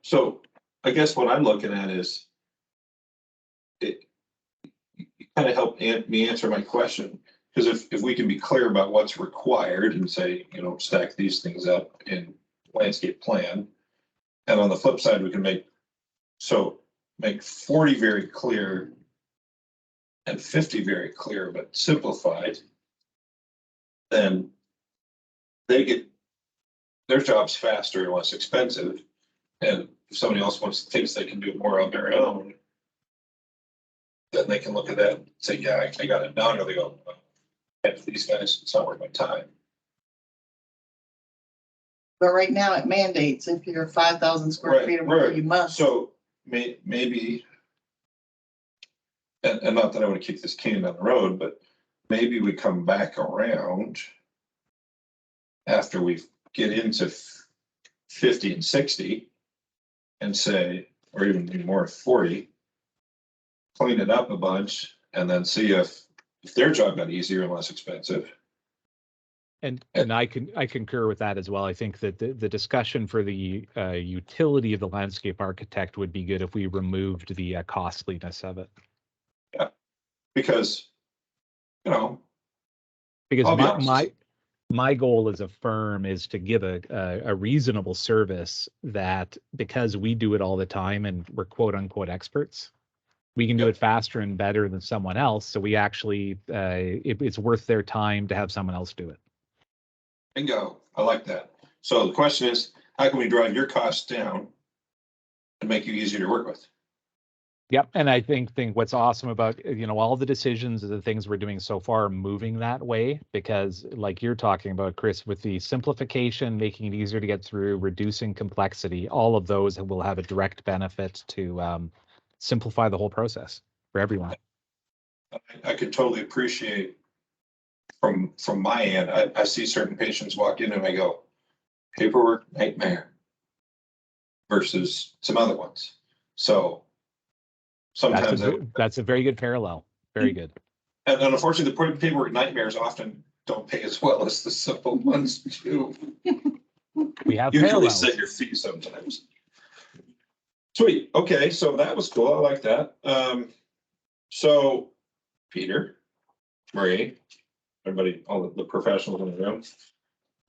So I guess what I'm looking at is you kind of help me answer my question, because if we can be clear about what's required and say, stack these things up in landscape plan, and on the flip side, we can make 40 very clear and 50 very clear but simplified, then they get their jobs faster and less expensive. And if somebody else thinks they can do it more on their own, then they can look at that and say, yeah, I got it done, or they go, and for these guys, it's not worth my time. But right now it mandates if you're 5,000 square feet or more, you must. So maybe, and not that I want to kick this can down the road, but maybe we come back around after we get into 50 and 60 and say, or even more 40, clean it up a bunch and then see if their job got easier and less expensive. And I concur with that as well. I think that the discussion for the utility of the landscape architect would be good if we removed the costliness of it. Yeah, because, you know, because I'll be honest. my goal as a firm is to give a reasonable service that, because we do it all the time and we're quote unquote experts, we can do it faster and better than someone else. So we actually, it's worth their time to have someone else do it. Bingo. I like that. So the question is, how can we drive your costs down and make you easier to work with? Yep. And I think what's awesome about, all the decisions and the things we're doing so far are moving that way, because like you're talking about, Chris, with the simplification, making it easier to get through, reducing complexity, all of those will have a direct benefit to simplify the whole process for everyone. I could totally appreciate from my end, I see certain patients walk in and I go, paperwork nightmare versus some other ones. So sometimes that's a very good parallel. Very good. And unfortunately, the paperwork nightmares often don't pay as well as the simple ones do. We have you parallels. Usually set your fee sometimes. Sweet. Okay, so that was cool. I like that. So Peter, Marie, everybody, all the professionals in the room,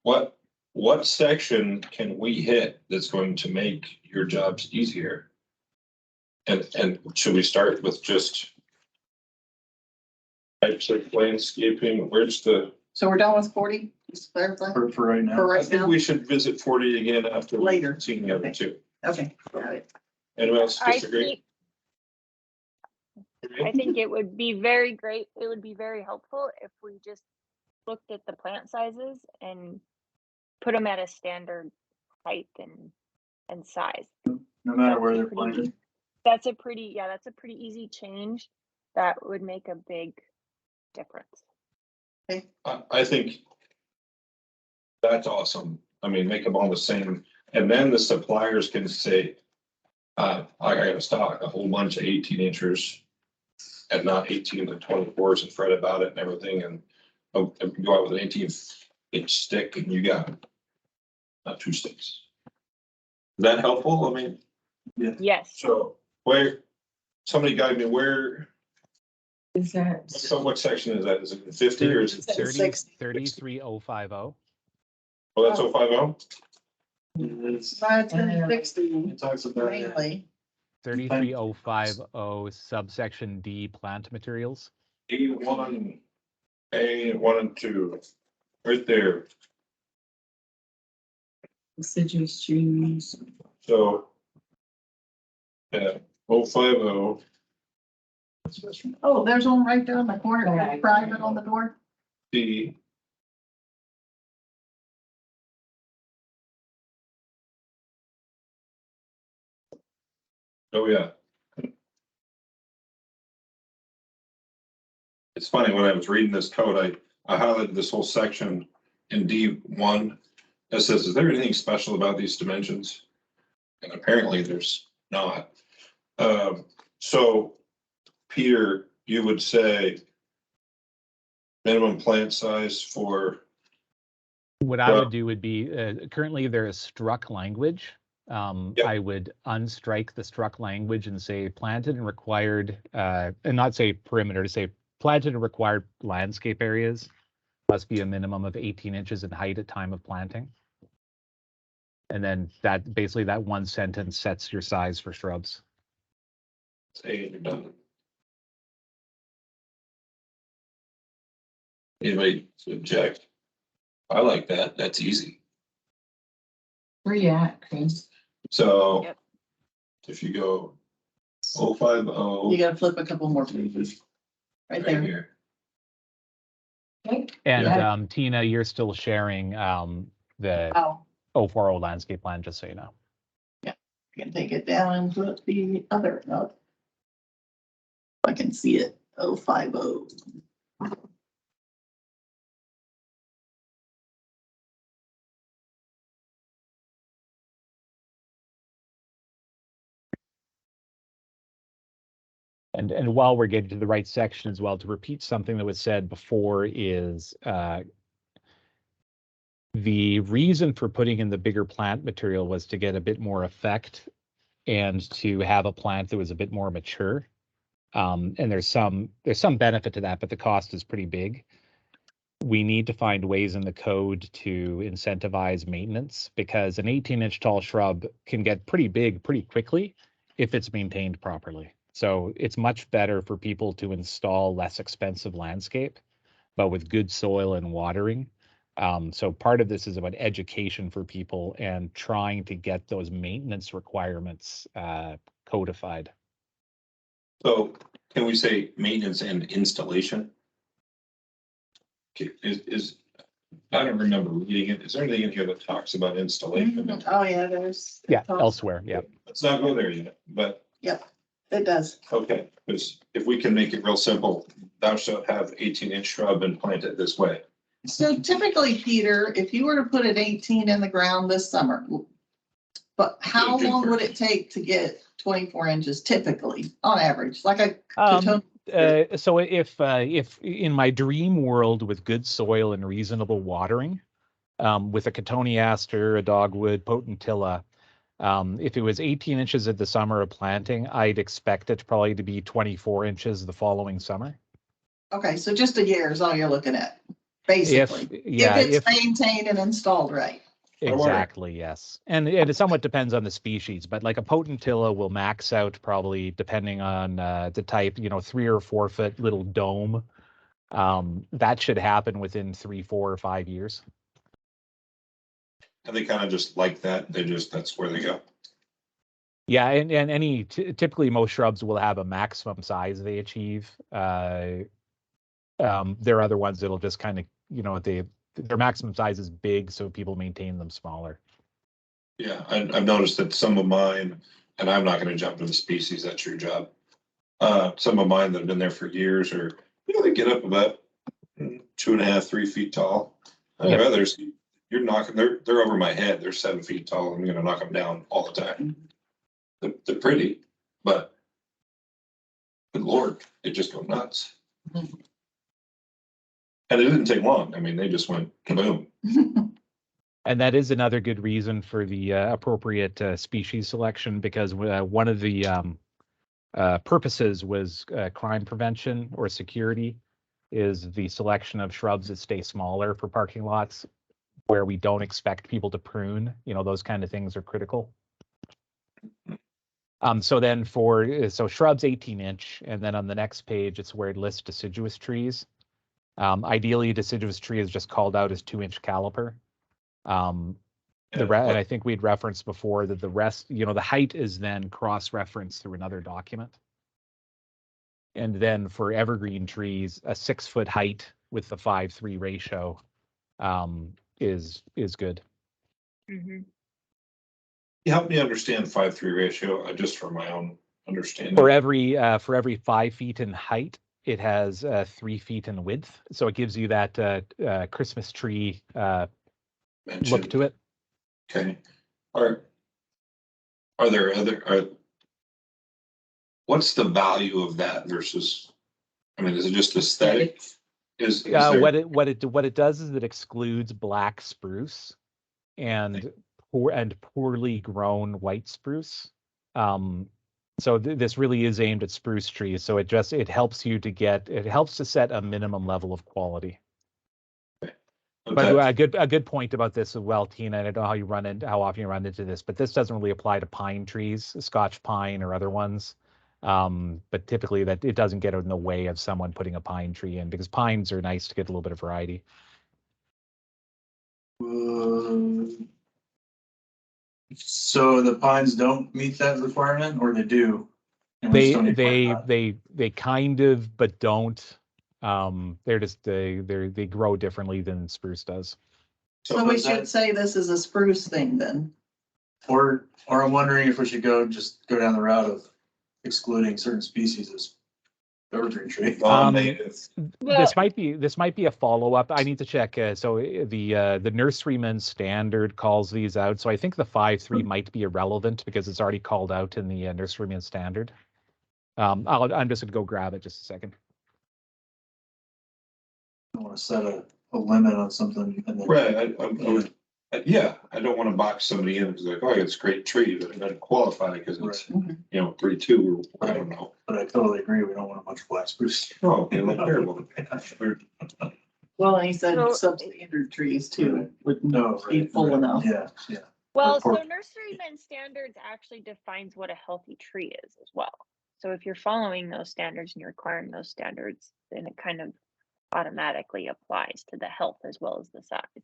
what section can we hit that's going to make your jobs easier? And should we start with just types of landscaping? Where's the? So we're done with 40, just to clarify? For right now. For I right think now? we should visit 40 again after Later. seeing the other two. Okay, got it. Anyone else disagree? I think it would be very great. It would be very helpful if we just looked at the plant sizes and put them at a standard height and size. No matter where they're planted. That's a pretty easy change that would make a big difference. Okay. I think that's awesome. I mean, make them all the same. And then the suppliers can say, I got to stock a whole bunch of 18 inchers and not 18 and 24s and fret about it and everything. And go out with an 18-inch stick and you got not 2 sticks. Is that helpful? I mean, yeah. Yes. So somebody guide me where. Is that? So what section is that? Is it 50 or is it 33050? Oh, that's 050? It's, It's been 60 it talks about mainly. 33050 subsection D, plant materials. A1, A1 and 2, right there. Deciduous trees. So, yeah, 050. Oh, there's one right there in the corner, Right. private on the door. D. Oh, yeah. It's funny, when I was reading this code, I highlighted this whole section in D1 that says, is there anything special about these dimensions? And apparently there's not. So Peter, you would say minimum plant size for. What I would do would be, currently there is struck language. Yep. I would unstrike the struck language and say planted and required, and not say perimeter, to say planted and required landscape areas must be a minimum of 18 inches in height at time of planting. And then that basically that one sentence sets your size for shrubs. Say you're done. Anybody object? I like that. That's easy. Where you at, Chris? So Yep. if you go 050. You gotta flip a couple more pages. Right there. here. Okay. And Yeah. Tina, you're still sharing the Oh, 040 landscape plan, just so you know. you can take it down and put the other up. I can see it. 050. And while we're getting to the right section as well, to repeat something that was said before is the reason for putting in the bigger plant material was to get a bit more effect and to have a plant that was a bit more mature. And there's some benefit to that, but the cost is pretty big. We need to find ways in the code to incentivize maintenance, because an 18-inch tall shrub can get pretty big pretty quickly if it's maintained properly. So it's much better for people to install less expensive landscape, but with good soil and watering. So part of this is about education for people and trying to get those maintenance requirements codified. So can we say maintenance and installation? Okay, I don't remember reading it. Is there anything in here that talks about installation? Oh, yeah, there's. Yeah, elsewhere, yeah. Let's not go there yet, but It does. okay, because if we can make it real simple, thou shalt have 18-inch shrub and plant it this way. So typically, Peter, if you were to put an 18 in the ground this summer, but how Good long for- would it take to get 24 inches typically, on average? Like a So if in my dream world with good soil and reasonable watering, with a cotoneaster, a dogwood, potentilla, if it was 18 inches at the summer of planting, I'd expect it probably to be 24 inches the following summer. Okay, so just a year is all you're looking at, basically. If If it's maintained and installed right. exactly, yes. And it somewhat depends on the species, but like a potentilla will max out probably, depending on the type, 3 or 4 foot little dome. That should happen within 3, 4, or 5 years. And they kind of just like that. That's where they go. Yeah, and typically most shrubs will have a maximum size they achieve. There are other ones that'll just kind of, their maximum size is big, so people maintain them smaller. Yeah, I've noticed that some of mine, and I'm not going to jump to the species, that's your job. Some of mine that have been there for years they get up about 2.5, 3 feet tall. And Yep. others, you're knocking, they're over my head. They're 7 feet tall. I'm going to knock them down all the time. They're pretty, but good Lord, they just go nuts. Mhm. And it didn't take long. I mean, they just went kaboom. And that is another good reason for the appropriate species selection, because one of the purposes was crime prevention or security, is the selection of shrubs that stay smaller for parking lots where we don't expect people to prune. Those kind of things are critical. So shrubs 18-inch, and then on the next page, it's where it lists deciduous trees. Ideally, a deciduous tree is just called out as 2-inch caliper. And I think we'd referenced before that the rest, the height is then cross-referenced through another document. And then for evergreen trees, a 6-foot height with the 5:3 ratio is good. Mm-hmm. Help me understand 5:3 ratio, just for my own understanding. For every 5 feet in height, it has 3 feet in width. So it gives you that Christmas tree look to it. Okay. Are there what's the value of that versus, is it just aesthetic? Is there, what it does is it excludes black spruce and poorly grown white spruce. So this really is aimed at spruce trees. So it helps to set a minimum level of quality. But a good point about this as well, Tina. I don't know how often you run into this, but this doesn't really apply to pine trees, Scotch pine or other ones. But typically that it doesn't get in the way of someone putting a pine tree in because pines are nice to get a little bit of variety. So the pines don't meet that requirement, or they do? And we just don't need to worry about it? They kind of, but don't. They're just they grow differently than spruce does. So we does that- should say this is a spruce thing then. Or I'm wondering if we should go down the route of excluding certain species as evergreen tree. Non-native. Well, This might be a follow-up. I need to check. So the nurseryman standard calls these out. So I think the 5.3 might be irrelevant because it's already called out in the nurseryman standard. I'm just gonna go grab it just a second. I don't want to set a limit on something and then. Right, yeah, I don't want to box somebody in because like, oh, it's a great tree, but it doesn't qualify because it's, Right. 3.2 or I don't know. But I totally agree, we don't want a bunch of black spruce. Oh, they look terrible. Well, and he said So- substandard trees too would No, be right, full right. enough. Yeah, yeah. well, so Report. nurseryman standards actually defines what a healthy tree is as well. So if you're following those standards and you're requiring those standards, then it kind of automatically applies to the health as well as the size.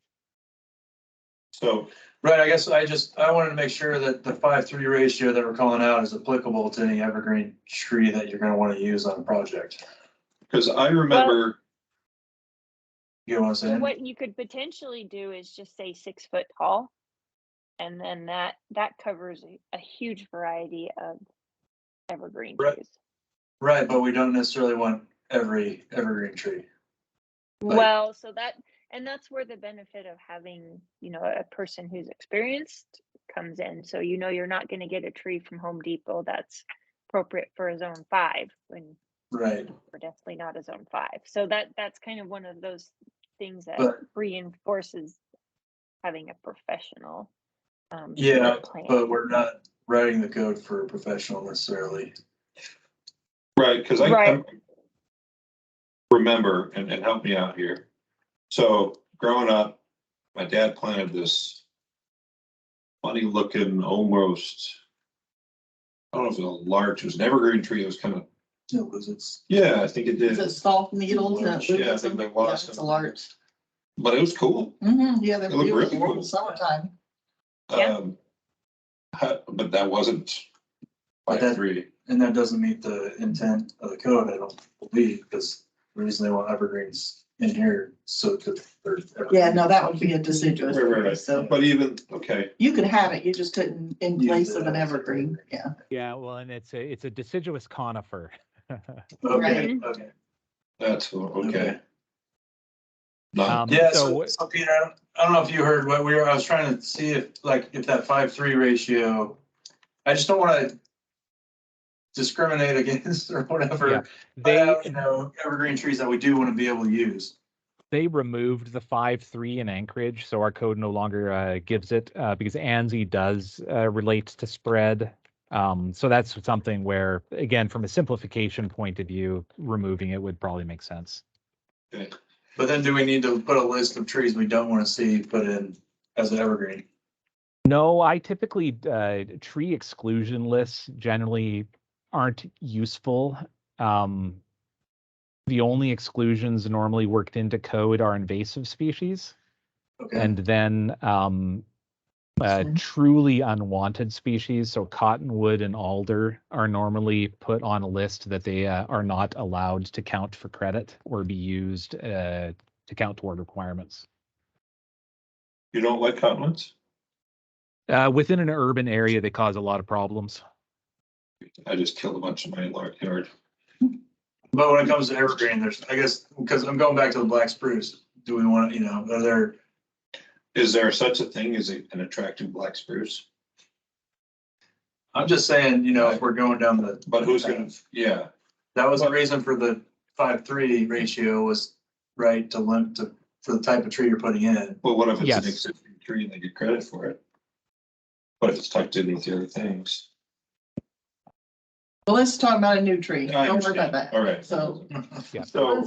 So, Right, I guess I wanted to make sure that the 5:3 ratio that we're calling out is applicable to any evergreen tree that you're gonna want to use on a project. because I remember, You know what I'm So saying? what you could potentially do is just say 6 foot tall. And then that covers a huge variety of evergreen Right. trees. Right, but we don't necessarily want every evergreen tree. Like- Well, so that's where the benefit of having, a person who's experienced comes in. So you're not gonna get a tree from Home Depot that's appropriate for a zone 5 when Right, we're definitely not a zone 5. So that's kind of one of those things that But- reinforces having a professional. yeah, plan. but we're not writing the code for a professional necessarily. right, because I Right. remember, and help me out here. So growing up, my dad planted this funny looking, almost, I don't know if it was a large, it was an evergreen tree. It was kind of, No, because it's. yeah, I think it Is did, it soft needles? Larch, yeah, I think they lost It's a them. large. but it was cool. Yeah, they're It looked really beautiful in cool. the summertime. Yeah. But that wasn't But like that- 3. And that doesn't meet the intent of the code, I don't believe, because the reason they want evergreens in here, so that they're. Yeah, no, that would be a deciduous Right, right, tree, right. so But even, okay, you could have it, you just couldn't in Use place it of an as- evergreen, yeah. Yeah, well, and it's a deciduous conifer. Okay, Right. okay. that's, okay. No, Yeah, So- so Peter, I don't know if you heard what I was trying to see if that 5:3 ratio, I just don't wanna discriminate against or whatever. Yeah, But, they evergreen trees that we do wanna be able to use. they removed the 5.3 in Anchorage, so our code no longer gives it because ANSI does relate to spread. So that's something where, again, from a simplification point of view, removing it would probably make sense. But then do we need to put a list of trees we don't wanna see put in as an evergreen? No, I typically tree exclusion lists generally aren't useful. The only exclusions normally worked into code are invasive species, Okay, and then truly unwanted species. So cottonwood and alder are normally put on a list that they are not allowed to count for credit or be used to count toward requirements. you don't like cottonwoods? Within an urban area, they cause a lot of problems. I just killed a bunch in my yard. but when it comes to evergreen, there's, I guess, because I'm going back to the black spruce, do we wanna, are there, Is there such a thing as an attractive black spruce? I'm just saying, if we're going down the. But who's gonna, yeah, That was the reason for the 5:3 ratio was, right, to limit for the type of tree you're putting in. but what if it's an Yes. existing tree and they get credit for it? But if it's tucked in with the other things? Well, let's talk about a new tree, I don't worry about understand. that. All right. So, Yeah. So,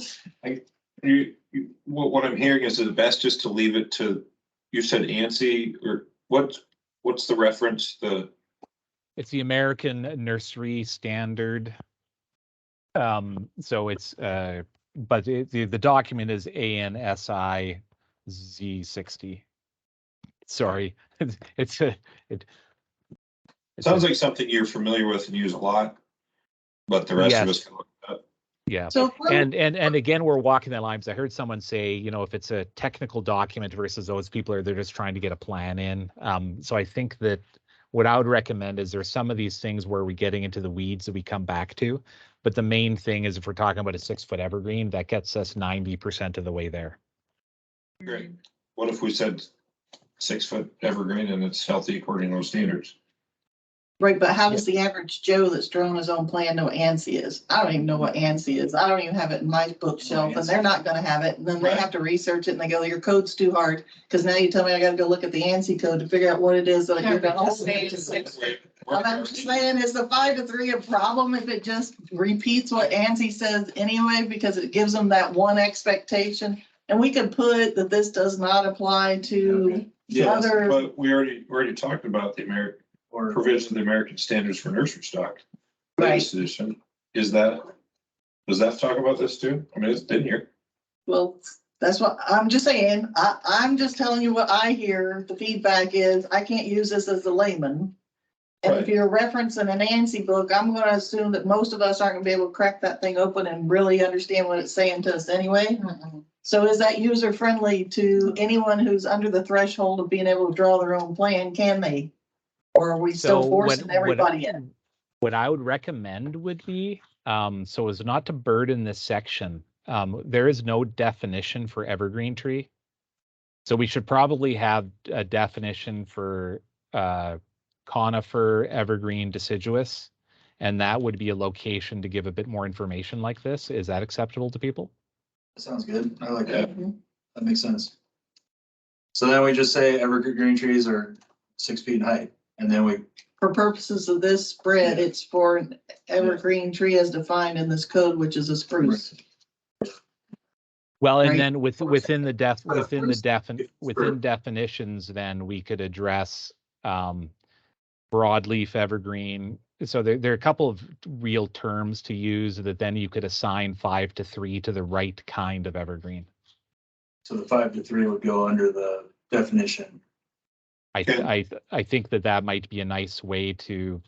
what I'm hearing is it best just to leave it to, you said ANSI, or what's the reference, It's the American Nursery Standard. So it's but the document is ANSI Z60. Sorry, it's a it. Sounds like something you're familiar with and use a lot, but the rest of us can look it up. Yeah. So if we're- And again, we're walking the lines. I heard someone say, you know, if it's a technical document versus those people they're just trying to get a plan in. So I think that what I would recommend is there's some of these things where we're getting into the weeds that we come back to. But the main thing is if we're talking about a 6-foot evergreen, that gets us 90% of the way there. Great. What if we said 6-foot evergreen and it's healthy according to those standards? Right, but how does the average Joe that's drawn his own plan know what ANSI is? I don't even know what ANSI is. I don't even have it in my bookshelf, and they're not gonna have it, and then they Right. have to research it, and they go, your code's too hard, because now you tell me I gotta go look at the ANSI code to figure out what it is that you're gonna. Just say it's 6 foot. I'm just saying, is the 5 to 3 a problem if it just repeats what ANSI says anyway, because it gives them that one expectation? And we could put that this does not apply to Yes, other. but we already talked about the American Or provision of the American Standards for Nursery Stock. Right. Latest edition. Does that talk about this too? I mean, it's in here. Well, that's what I'm just saying. I'm just telling you what I hear. The feedback is I can't use this as a layman. And if Right. you're referencing an ANSI book, I'm gonna assume that most of us aren't gonna be able to crack that thing open and really understand what it's saying to us anyway. So is that user friendly to anyone who's under the threshold of being able to draw their own plan? Can they? Or are we still So forcing everybody in? What I would recommend would be, so as not to burden this section, there is no definition for evergreen tree. So we should probably have a definition for conifer, evergreen, deciduous, and that would be a location to give a bit more information like this. Is that acceptable to people? that sounds good. I like Yeah. that. That makes sense. So then we just say evergreen trees are 6 feet in height, and then we, For purposes of this spread, Yeah. it's for an evergreen tree as defined in this code, which is a spruce. Well, and Right. then within Sure. definitions, then we could address broadleaf evergreen. So there are a couple of real terms to use that then you could assign 5 to 3 to the right kind of evergreen. so the 5 to 3 would go under the definition. I think that might be a nice way to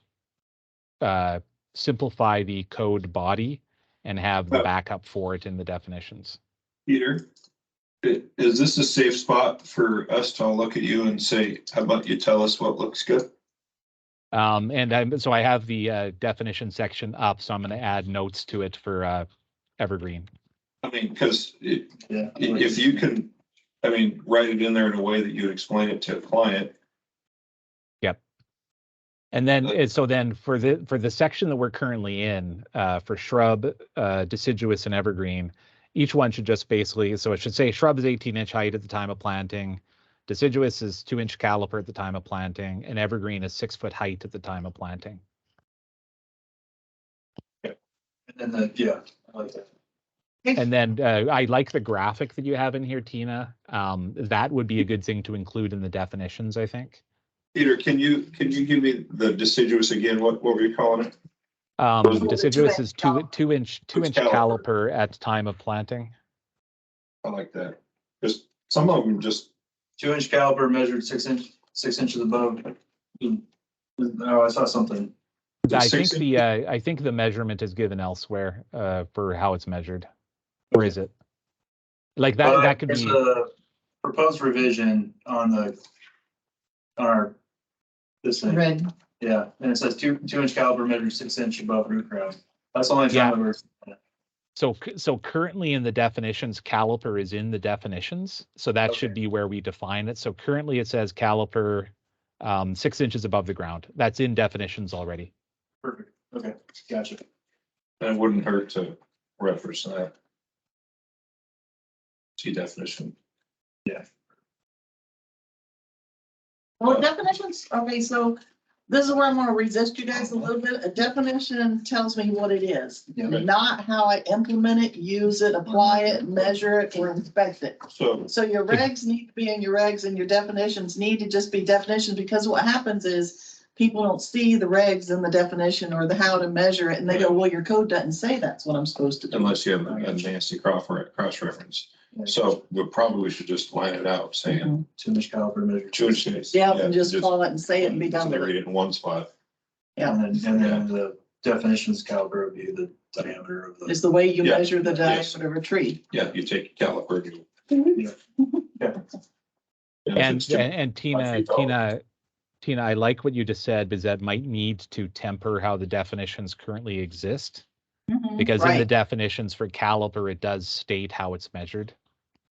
simplify the code body and have the Yeah. backup for it in the definitions. Peter, is this a safe spot for us to all look at you and say, how about you tell us what looks good? So I have the definition section up, so I'm going to add notes to it for evergreen. I mean, because Yeah. if you can, I mean, write it in there in a way that you would explain it to a client. And then, so then for the section that we're currently in, for shrub, deciduous, and evergreen, each one should just basically, so it should say shrub is 18-inch height at the time of planting, deciduous is 2-inch caliper at the time of planting, and evergreen is 6-foot height at the time of planting. And then yeah, I like that. And then I like the graphic that you have in here, Tina. That would be a good thing to include in the definitions, I think. Peter, can you give me the deciduous again? What were you calling it? Deciduous is 2-inch caliper. caliper at time of planting. I like that. Just some of them just, 2-inch caliper measured 6 inches above. Oh, I saw something. I Six think the measurement is given elsewhere for how it's measured. Or is it? Like that? That could There's be. a proposed revision on this thing. Red. Yeah, and it says 2-inch caliper measured 6 inch above root crown. That's the only time I've ever. So currently in the definitions, caliper is in the definitions. So that should be where we define it. So currently it says caliper 6 inches above the ground. That's in definitions already. Perfect. Okay, gotcha. it wouldn't hurt to reference that. See definition. Well, definitions, okay, so this is where I'm gonna resist you guys a little bit. A definition tells me what it is, Yeah. not how I implement it, use it, apply it, measure it, or inspect it. So your regs need to be in your regs and your definitions need to just be definitions, because what happens is people don't see the regs and the definition or the how to measure it, and they go, well, your code doesn't say that's what I'm supposed to do. Unless you have a nasty cross-reference. So we probably should just line it out saying Mhm. 2-inch caliper measure. 2 inches. Yeah, and just call it and say it and be done They with read it. it in one spot. Yeah. And then the definitions caliper would be the diameter of the. It's the way you Yeah. measure the Yes. diameter of a tree. Yeah, you take a caliper and you. Yeah. if it's two- And Tina, I like what you just said, because that might need to temper how the definitions currently exist. Because in the Right. definitions for caliper, it does state how it's measured.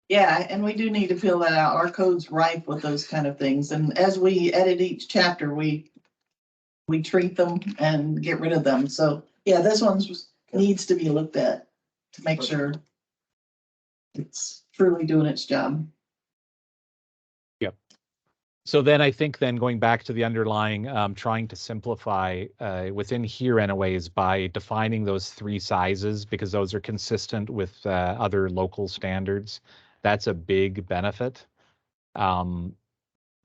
Yeah, and we do need to fill that out. Our code's rife with those kind of things. And as we edit each chapter, we treat them and get rid of them. So, yeah, this one's needs to be looked at to make sure it's truly doing its job. So then I think then going back to the underlying, trying to simplify within here anyways by defining those 3 sizes, because those are consistent with other local standards. That's a big benefit. And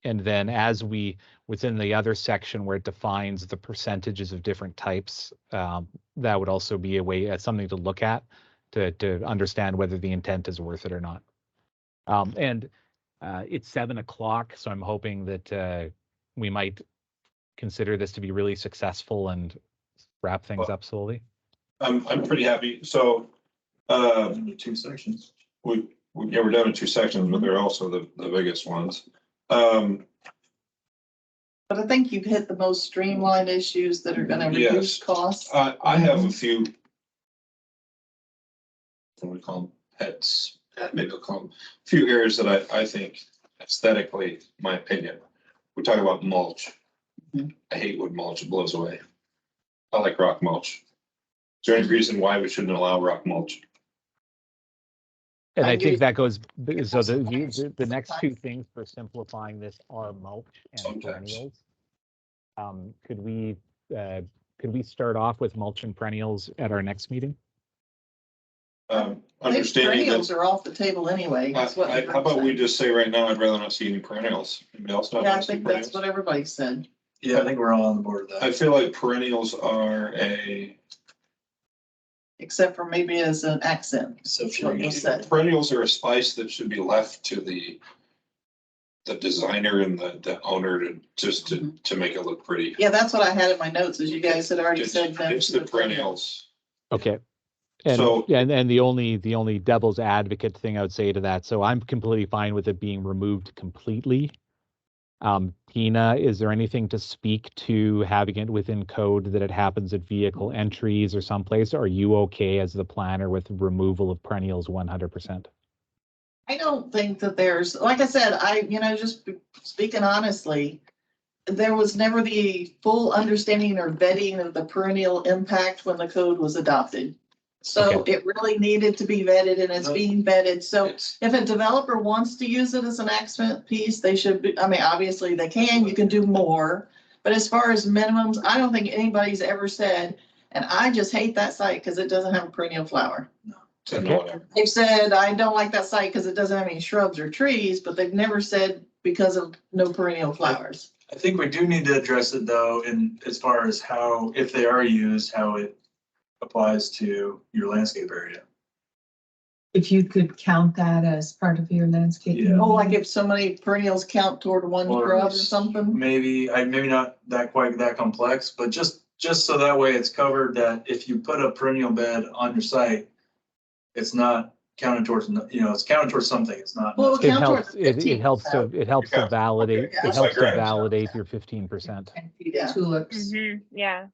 then as we, within the other section where it defines the percentages of different types, that would also be a way, something to look at to understand whether the intent is worth it or not. It's 7 o'clock, so I'm hoping that we might consider this to be really successful and wrap things up slowly. I'm pretty happy. So, 2 sections. we're down to 2 sections, but they're also the biggest ones. But I think you've hit the most streamlined issues that are gonna reduce Yes. costs. I have a few. What do we call them? Pets. Maybe I'll call them. A few areas that I think aesthetically, my opinion. We talk about mulch. Mhm. I hate wood mulch. It blows away. I like rock mulch. Is there any reason why we shouldn't allow rock mulch? And I I do- think that goes, so also the next 2 things for simplifying this are mulch and Sometimes. perennials. Could we start off with mulch and perennials at our next meeting? I think Understanding perennials that. are off the table anyway. That's what How about we just say right now, I'd rather not see any perennials. Anybody else not Yeah, I want to see think that's perennials? what everybody said. Yeah, I think we're all on the board with I that. feel like perennials are Except for maybe as an accent. So That's what you said. perennials are a spice that should be left to the designer and the owner to make it look pretty. Yeah, that's what I had in my notes, as you guys had already It's said. it's the perennials. Okay. And, So- and the only devil's advocate thing I would say to that, so I'm completely fine with it being removed completely. Tina, is there anything to speak to having it within code that it happens at vehicle entries or someplace? Are you okay as the planner with removal of perennials 100%? I don't think that there's, like I said, just speaking honestly, there was never the full understanding or vetting of the perennial impact when the code was adopted. So it really needed to be vetted, and it's being vetted. So It's- if a developer wants to use it as an accent piece, they should be, I mean, obviously they can, you can do more. But as far as minimums, I don't think anybody's ever said, and I just hate that site because it doesn't have a perennial flower. So no one ever- They've said, I don't like that site because it doesn't have any shrubs or trees, but they've never said because of no perennial flowers. I think we do need to address it though, in as far as how, if they are used, how it applies to your landscape area. If you could count that as part of your landscape. Yeah. Oh, like if so many perennials count toward one Or shrub or something? Maybe not that quite that complex, but just so that way it's covered that if you put a perennial bed on your site, it's not counted towards, it's counted towards something. It's not. Well, It count towards helps, the 15. it helps to validate, Okay, yeah. it helps to Like validate your 15%. And Yeah. tulips. Yeah.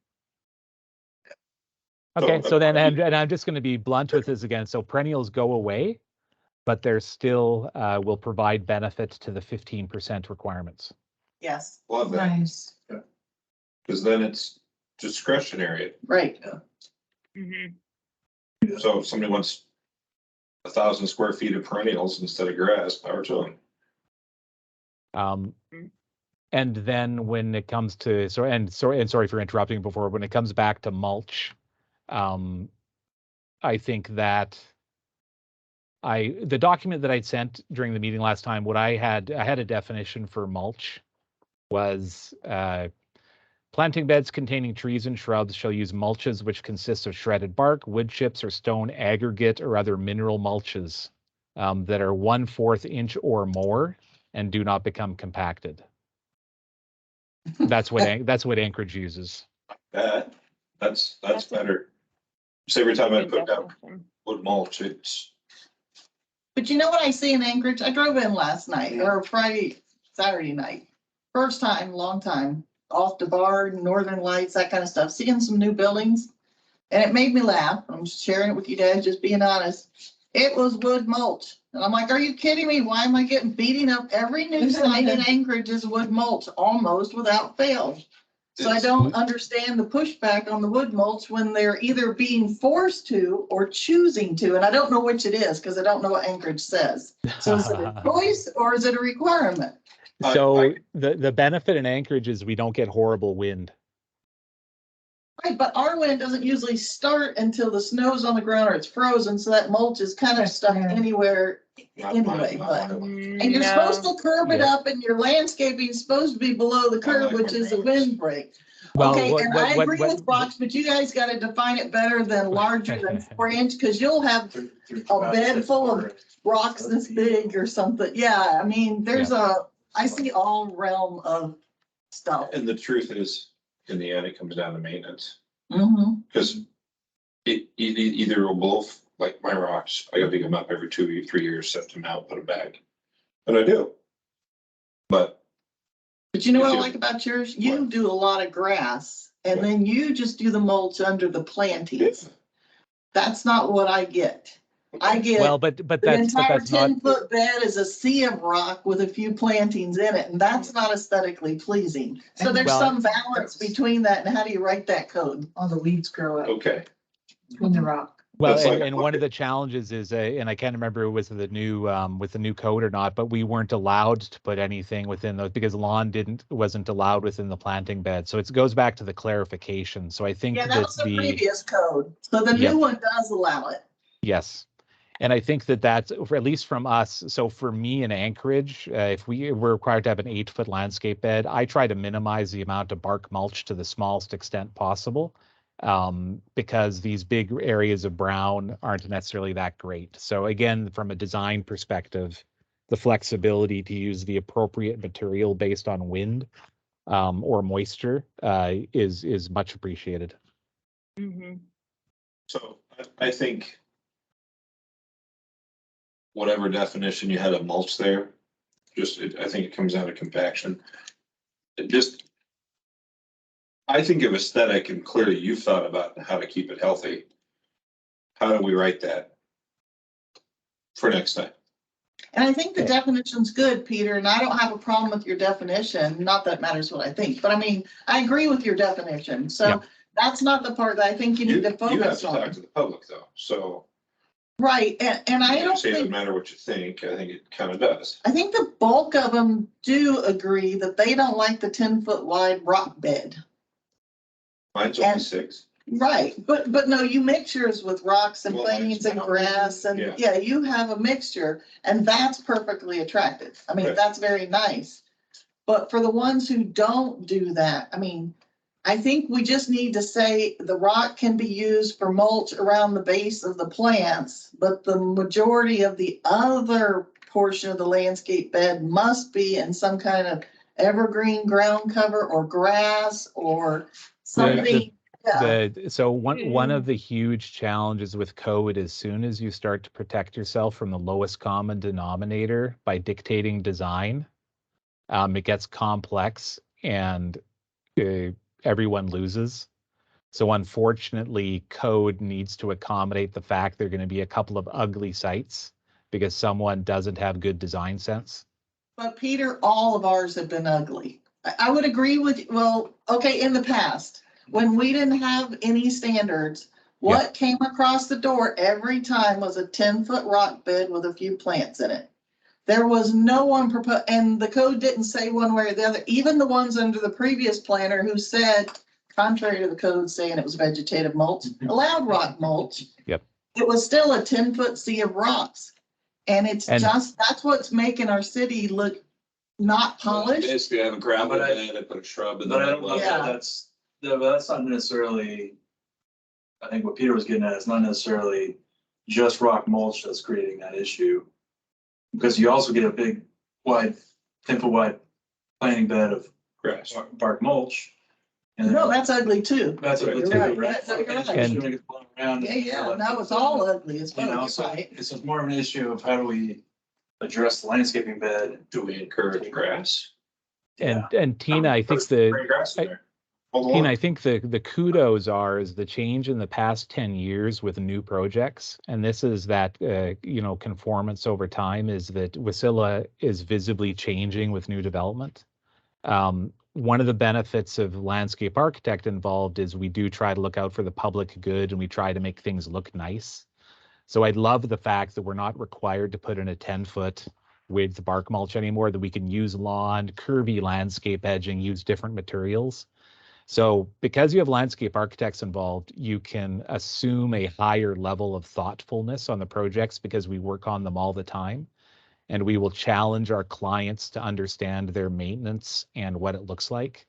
Okay, so then, and I'm just going to be blunt with this again. So perennials go away, but they're still will provide benefit to the 15% requirements. Yes, Love that, Nice. because then it's discretionary. right. So if somebody wants 1,000 square feet of perennials instead of grass, power to them. And then when it comes to, sorry for interrupting before, when it comes back to mulch, I think that the document that I'd sent during the meeting last time, I had a definition for mulch was Planting beds containing trees and shrubs shall use mulches which consist of shredded bark, wood chips, or stone aggregate or other mineral mulches that are 1/4 inch or more and do not become compacted. That's what Anchorage uses. That's That's a better. So every time I good put down definition. wood mulch, it's, But you know what I see in Anchorage? I drove in last night or Saturday night. First time, long time, off the bar, Northern Lights, that kind of stuff, seeing some new buildings. And it made me laugh. I'm sharing it with you guys, just being honest. It was wood mulch. And I'm like, are you kidding me? Why am I getting beating up? Every new site in Anchorage is wood mulch, almost without fail. So I don't understand the pushback on the wood mulch when they're either being forced to or choosing to. And I don't know which it is because I don't know what Anchorage says. So is it a choice or is it a requirement? So the benefit in Anchorage is we don't get horrible wind. Right, but our wind doesn't usually start until the snow's on the ground or it's frozen. So that mulch is kind of stuck anywhere anyway. But and you're supposed to curve it up, and your landscaping is supposed to be below the curve, which is a windbreak. Well, Okay, and I agree with rocks, but you guys got to define it better than larger than 4 inch, because you'll have a bed full of rocks this big or something. Yeah, I mean, I see all realm of stuff. and the truth is, in the end, it comes down to maintenance. Mm-hmm. Because it either will blow, like my rocks, I gotta dig them up every 2 or 3 years, set them out, put them back. And I do. But You know what I like about yours? You do a lot of grass, and then you just do the mulch under the plantings. That's not what I get. I get but the that's entire not 10-foot bed is a sea of rock with a few plantings in it, and that's not aesthetically pleasing. So there's some balance between that, and how do you write that code? All the weeds grow up okay, in the rock. well, That's like- and one of the challenges is, and I can't remember it was the new code or not, but we weren't allowed to put anything within those because lawn wasn't allowed within the planting bed. So it goes back to the clarification. So I think Yeah, that was the previous code. So the Yep. new one does allow it. yes. And I think that's, or at least from us, so for me in Anchorage, if we're required to have an 8-foot landscape bed, I try to minimize the amount of bark mulch to the smallest extent possible, because these big areas of brown aren't necessarily that great. So again, from a design perspective, the flexibility to use the appropriate material based on wind or moisture is much appreciated. Mm-hmm. so I think whatever definition you had of mulch there, I think it comes down to compaction. I think of aesthetic, and clearly you've thought about how to keep it healthy. How do we write that for next time? And I think the definition's good, Peter, and I don't have a problem with your definition. Not that it matters what I think, but I mean, I agree with your definition. So that's not the part that I think you need to You have focus to talk on. to the public though, so. Right, and I You don't say it doesn't think, matter what you think, I think it kind of does. I think the bulk of them do agree that they don't like the 10-foot wide rock bed. Mine's only And- 6. Right, but no, you mix yours with rocks and Well, plantings and mine's- grass and, Yeah. yeah, you have a mixture, and that's perfectly attractive. I mean, Right. that's very nice. But for the ones who don't do that, I mean, I think we just need to say the rock can be used for mulch around the base of the plants, but the majority of the other portion of the landscape bed must be in some kind of evergreen ground cover or grass or something. Yeah. So one of the huge challenges with code, as soon as you start to protect yourself from the lowest common denominator by dictating design, it gets complex and everyone loses. So unfortunately, code needs to accommodate the fact there are going to be a couple of ugly sites because someone doesn't have good design sense. But Peter, all of ours have been ugly. I would agree with, well, okay, in the past, when we didn't have any standards, what came across the door every time was a 10-foot rock bed with a few plants in it. There was no one proposed, and the code didn't say one way or the other. Even the ones under the previous planner who said, contrary to the code saying it was vegetative mulch, allowed rock mulch. Yep. It was still a 10-foot sea of rocks. And it's just, that's what's making our city look not polished. Basically, I have a gravel But I- bed, I put a shrub and But I then. don't know Yeah. if that's not necessarily, I think what Peter was getting at is not necessarily just rock mulch that's creating that issue. Because you also get a big wide, 10-foot wide planting bed of Grass. bark mulch. And No, that's ugly too. that's what You're it's right. right? That's- you're right. Especially when it gets blown around. Yeah, no, it's all ugly as You know, well, so right? it's more of an issue of how do we address the landscaping bed? Do we encourage grass? And Tina, I think the, Bring grass in there. Hold the Tina, line. I think the kudos is the change in the past 10 years with new projects. And this is that, conformance over time is that Wasilla is visibly changing with new development. One of the benefits of landscape architect involved is we do try to look out for the public good and we try to make things look nice. So I love the fact that we're not required to put in a 10-foot width bark mulch anymore, that we can use lawn, curvy landscape edging, use different materials. So because you have landscape architects involved, you can assume a higher level of thoughtfulness on the projects because we work on them all the time. And we will challenge our clients to understand their maintenance and what it looks like.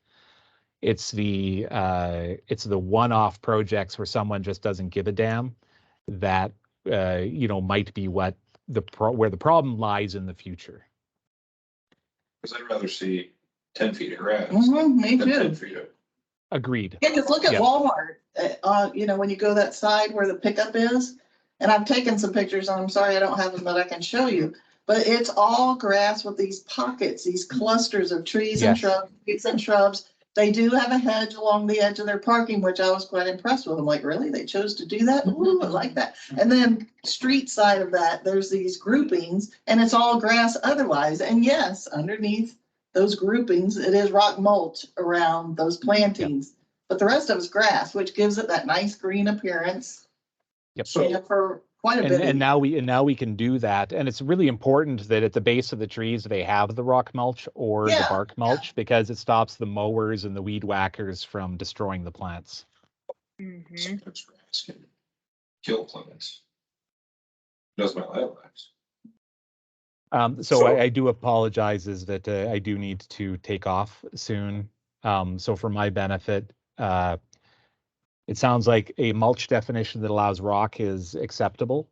It's the one-off projects where someone just doesn't give a damn that might be what where the problem lies in the future. Cause I'd rather see 10 feet of grass. Me than 10 too. feet of. Agreed. Yeah, because look at Yeah. Walmart, when you go that side where the pickup is, and I've taken some pictures, and I'm sorry I don't have them, but I can show you. But it's all grass with these pockets, these clusters of trees and shrubs. They do have a hedge along the edge of their parking, which I was quite impressed with. I'm like, really? They chose to do that? Ooh, I like that. And then street side of that, there's these groupings, and it's all grass otherwise. And yes, underneath those groupings, it is rock mulch around those plantings. But the rest of it's grass, which gives it that nice green appearance. Yep. So For quite a bit. And now we can do that. And it's really important that at the base of the trees, they have the rock mulch or the bark mulch because it stops the mowers and the weed whackers from destroying the plants. sometimes grass can kill plants. Does my lives. So I do apologize is that I do need to take off soon. So for my benefit, it sounds like a mulch definition that allows rock is acceptable.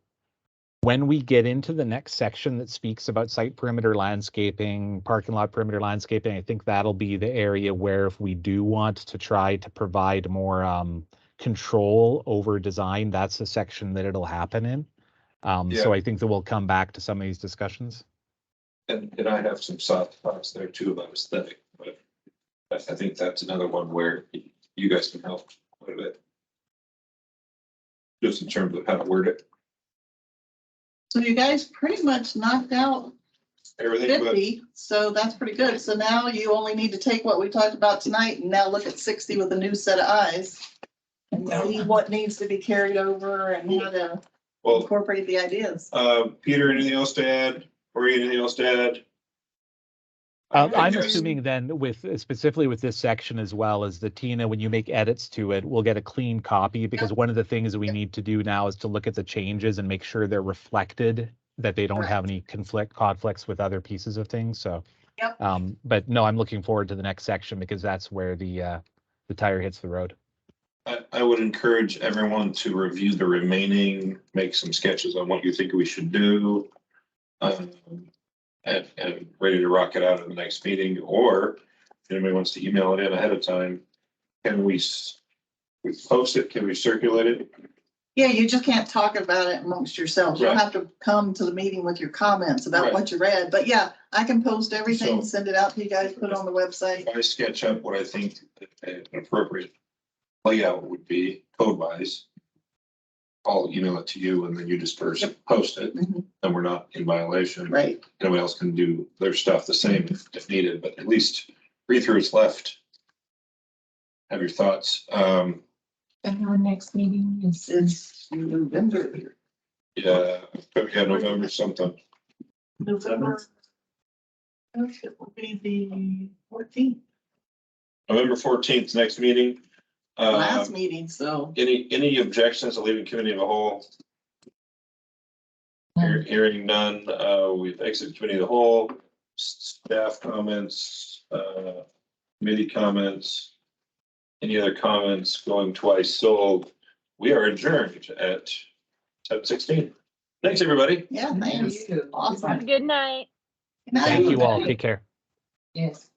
When we get into the next section that speaks about site perimeter landscaping, parking lot perimeter landscaping, I think that'll be the area where if we do want to try to provide more control over design, that's the section that it'll happen in. So I think that we'll come back to some of these discussions. And I have some soft thoughts there too about aesthetic, but I think that's another one where you guys can help quite a bit. Just in terms of how to word it. So you guys pretty much knocked out Everything but 50, so that's pretty good. So now you only need to take what we talked about tonight and now look at 60 with a new set of eyes. And see what needs to be carried over and how to incorporate the ideas. Peter, anything else to add? Or anything else to add? I'm assuming then specifically with this section as well as the Tina, when you make edits to it, we'll get a clean copy because one of the things that we need to do now is to look at the changes and make sure they're reflected, that they don't have any conflicts with other pieces of things. So, but no, I'm looking forward to the next section because that's where the tire hits the road. I would encourage everyone to review the remaining, make some sketches on what you think we should do. And ready to rock it out at the next meeting, or if anybody wants to email it in ahead of time, can we post it? Can we circulate it? Yeah, you just can't talk about it amongst yourselves. You'll have to come to the meeting with your comments about what you read. But yeah, I can post everything, send it out to you guys, put it on the website. If I sketch up what I think an appropriate layout would be code wise, I'll email it to you and then you just post it, and we're not in violation. Right. Nobody else can do their stuff the same if needed, but at least read through what's left. Have your thoughts. And our next meeting is It's November. Yeah, November something. November. It will be the 14th, November 14th, next meeting. last meeting, so. Any objections to leaving committee of the whole? Hearing none, we've exited committee of the whole. staff comments, committee comments, any other comments going twice? So we are adjourned at 7:16. Thanks, everybody. Yeah, thanks. You. Awesome. Good night. Good night. Thank you all. Take care. Yes.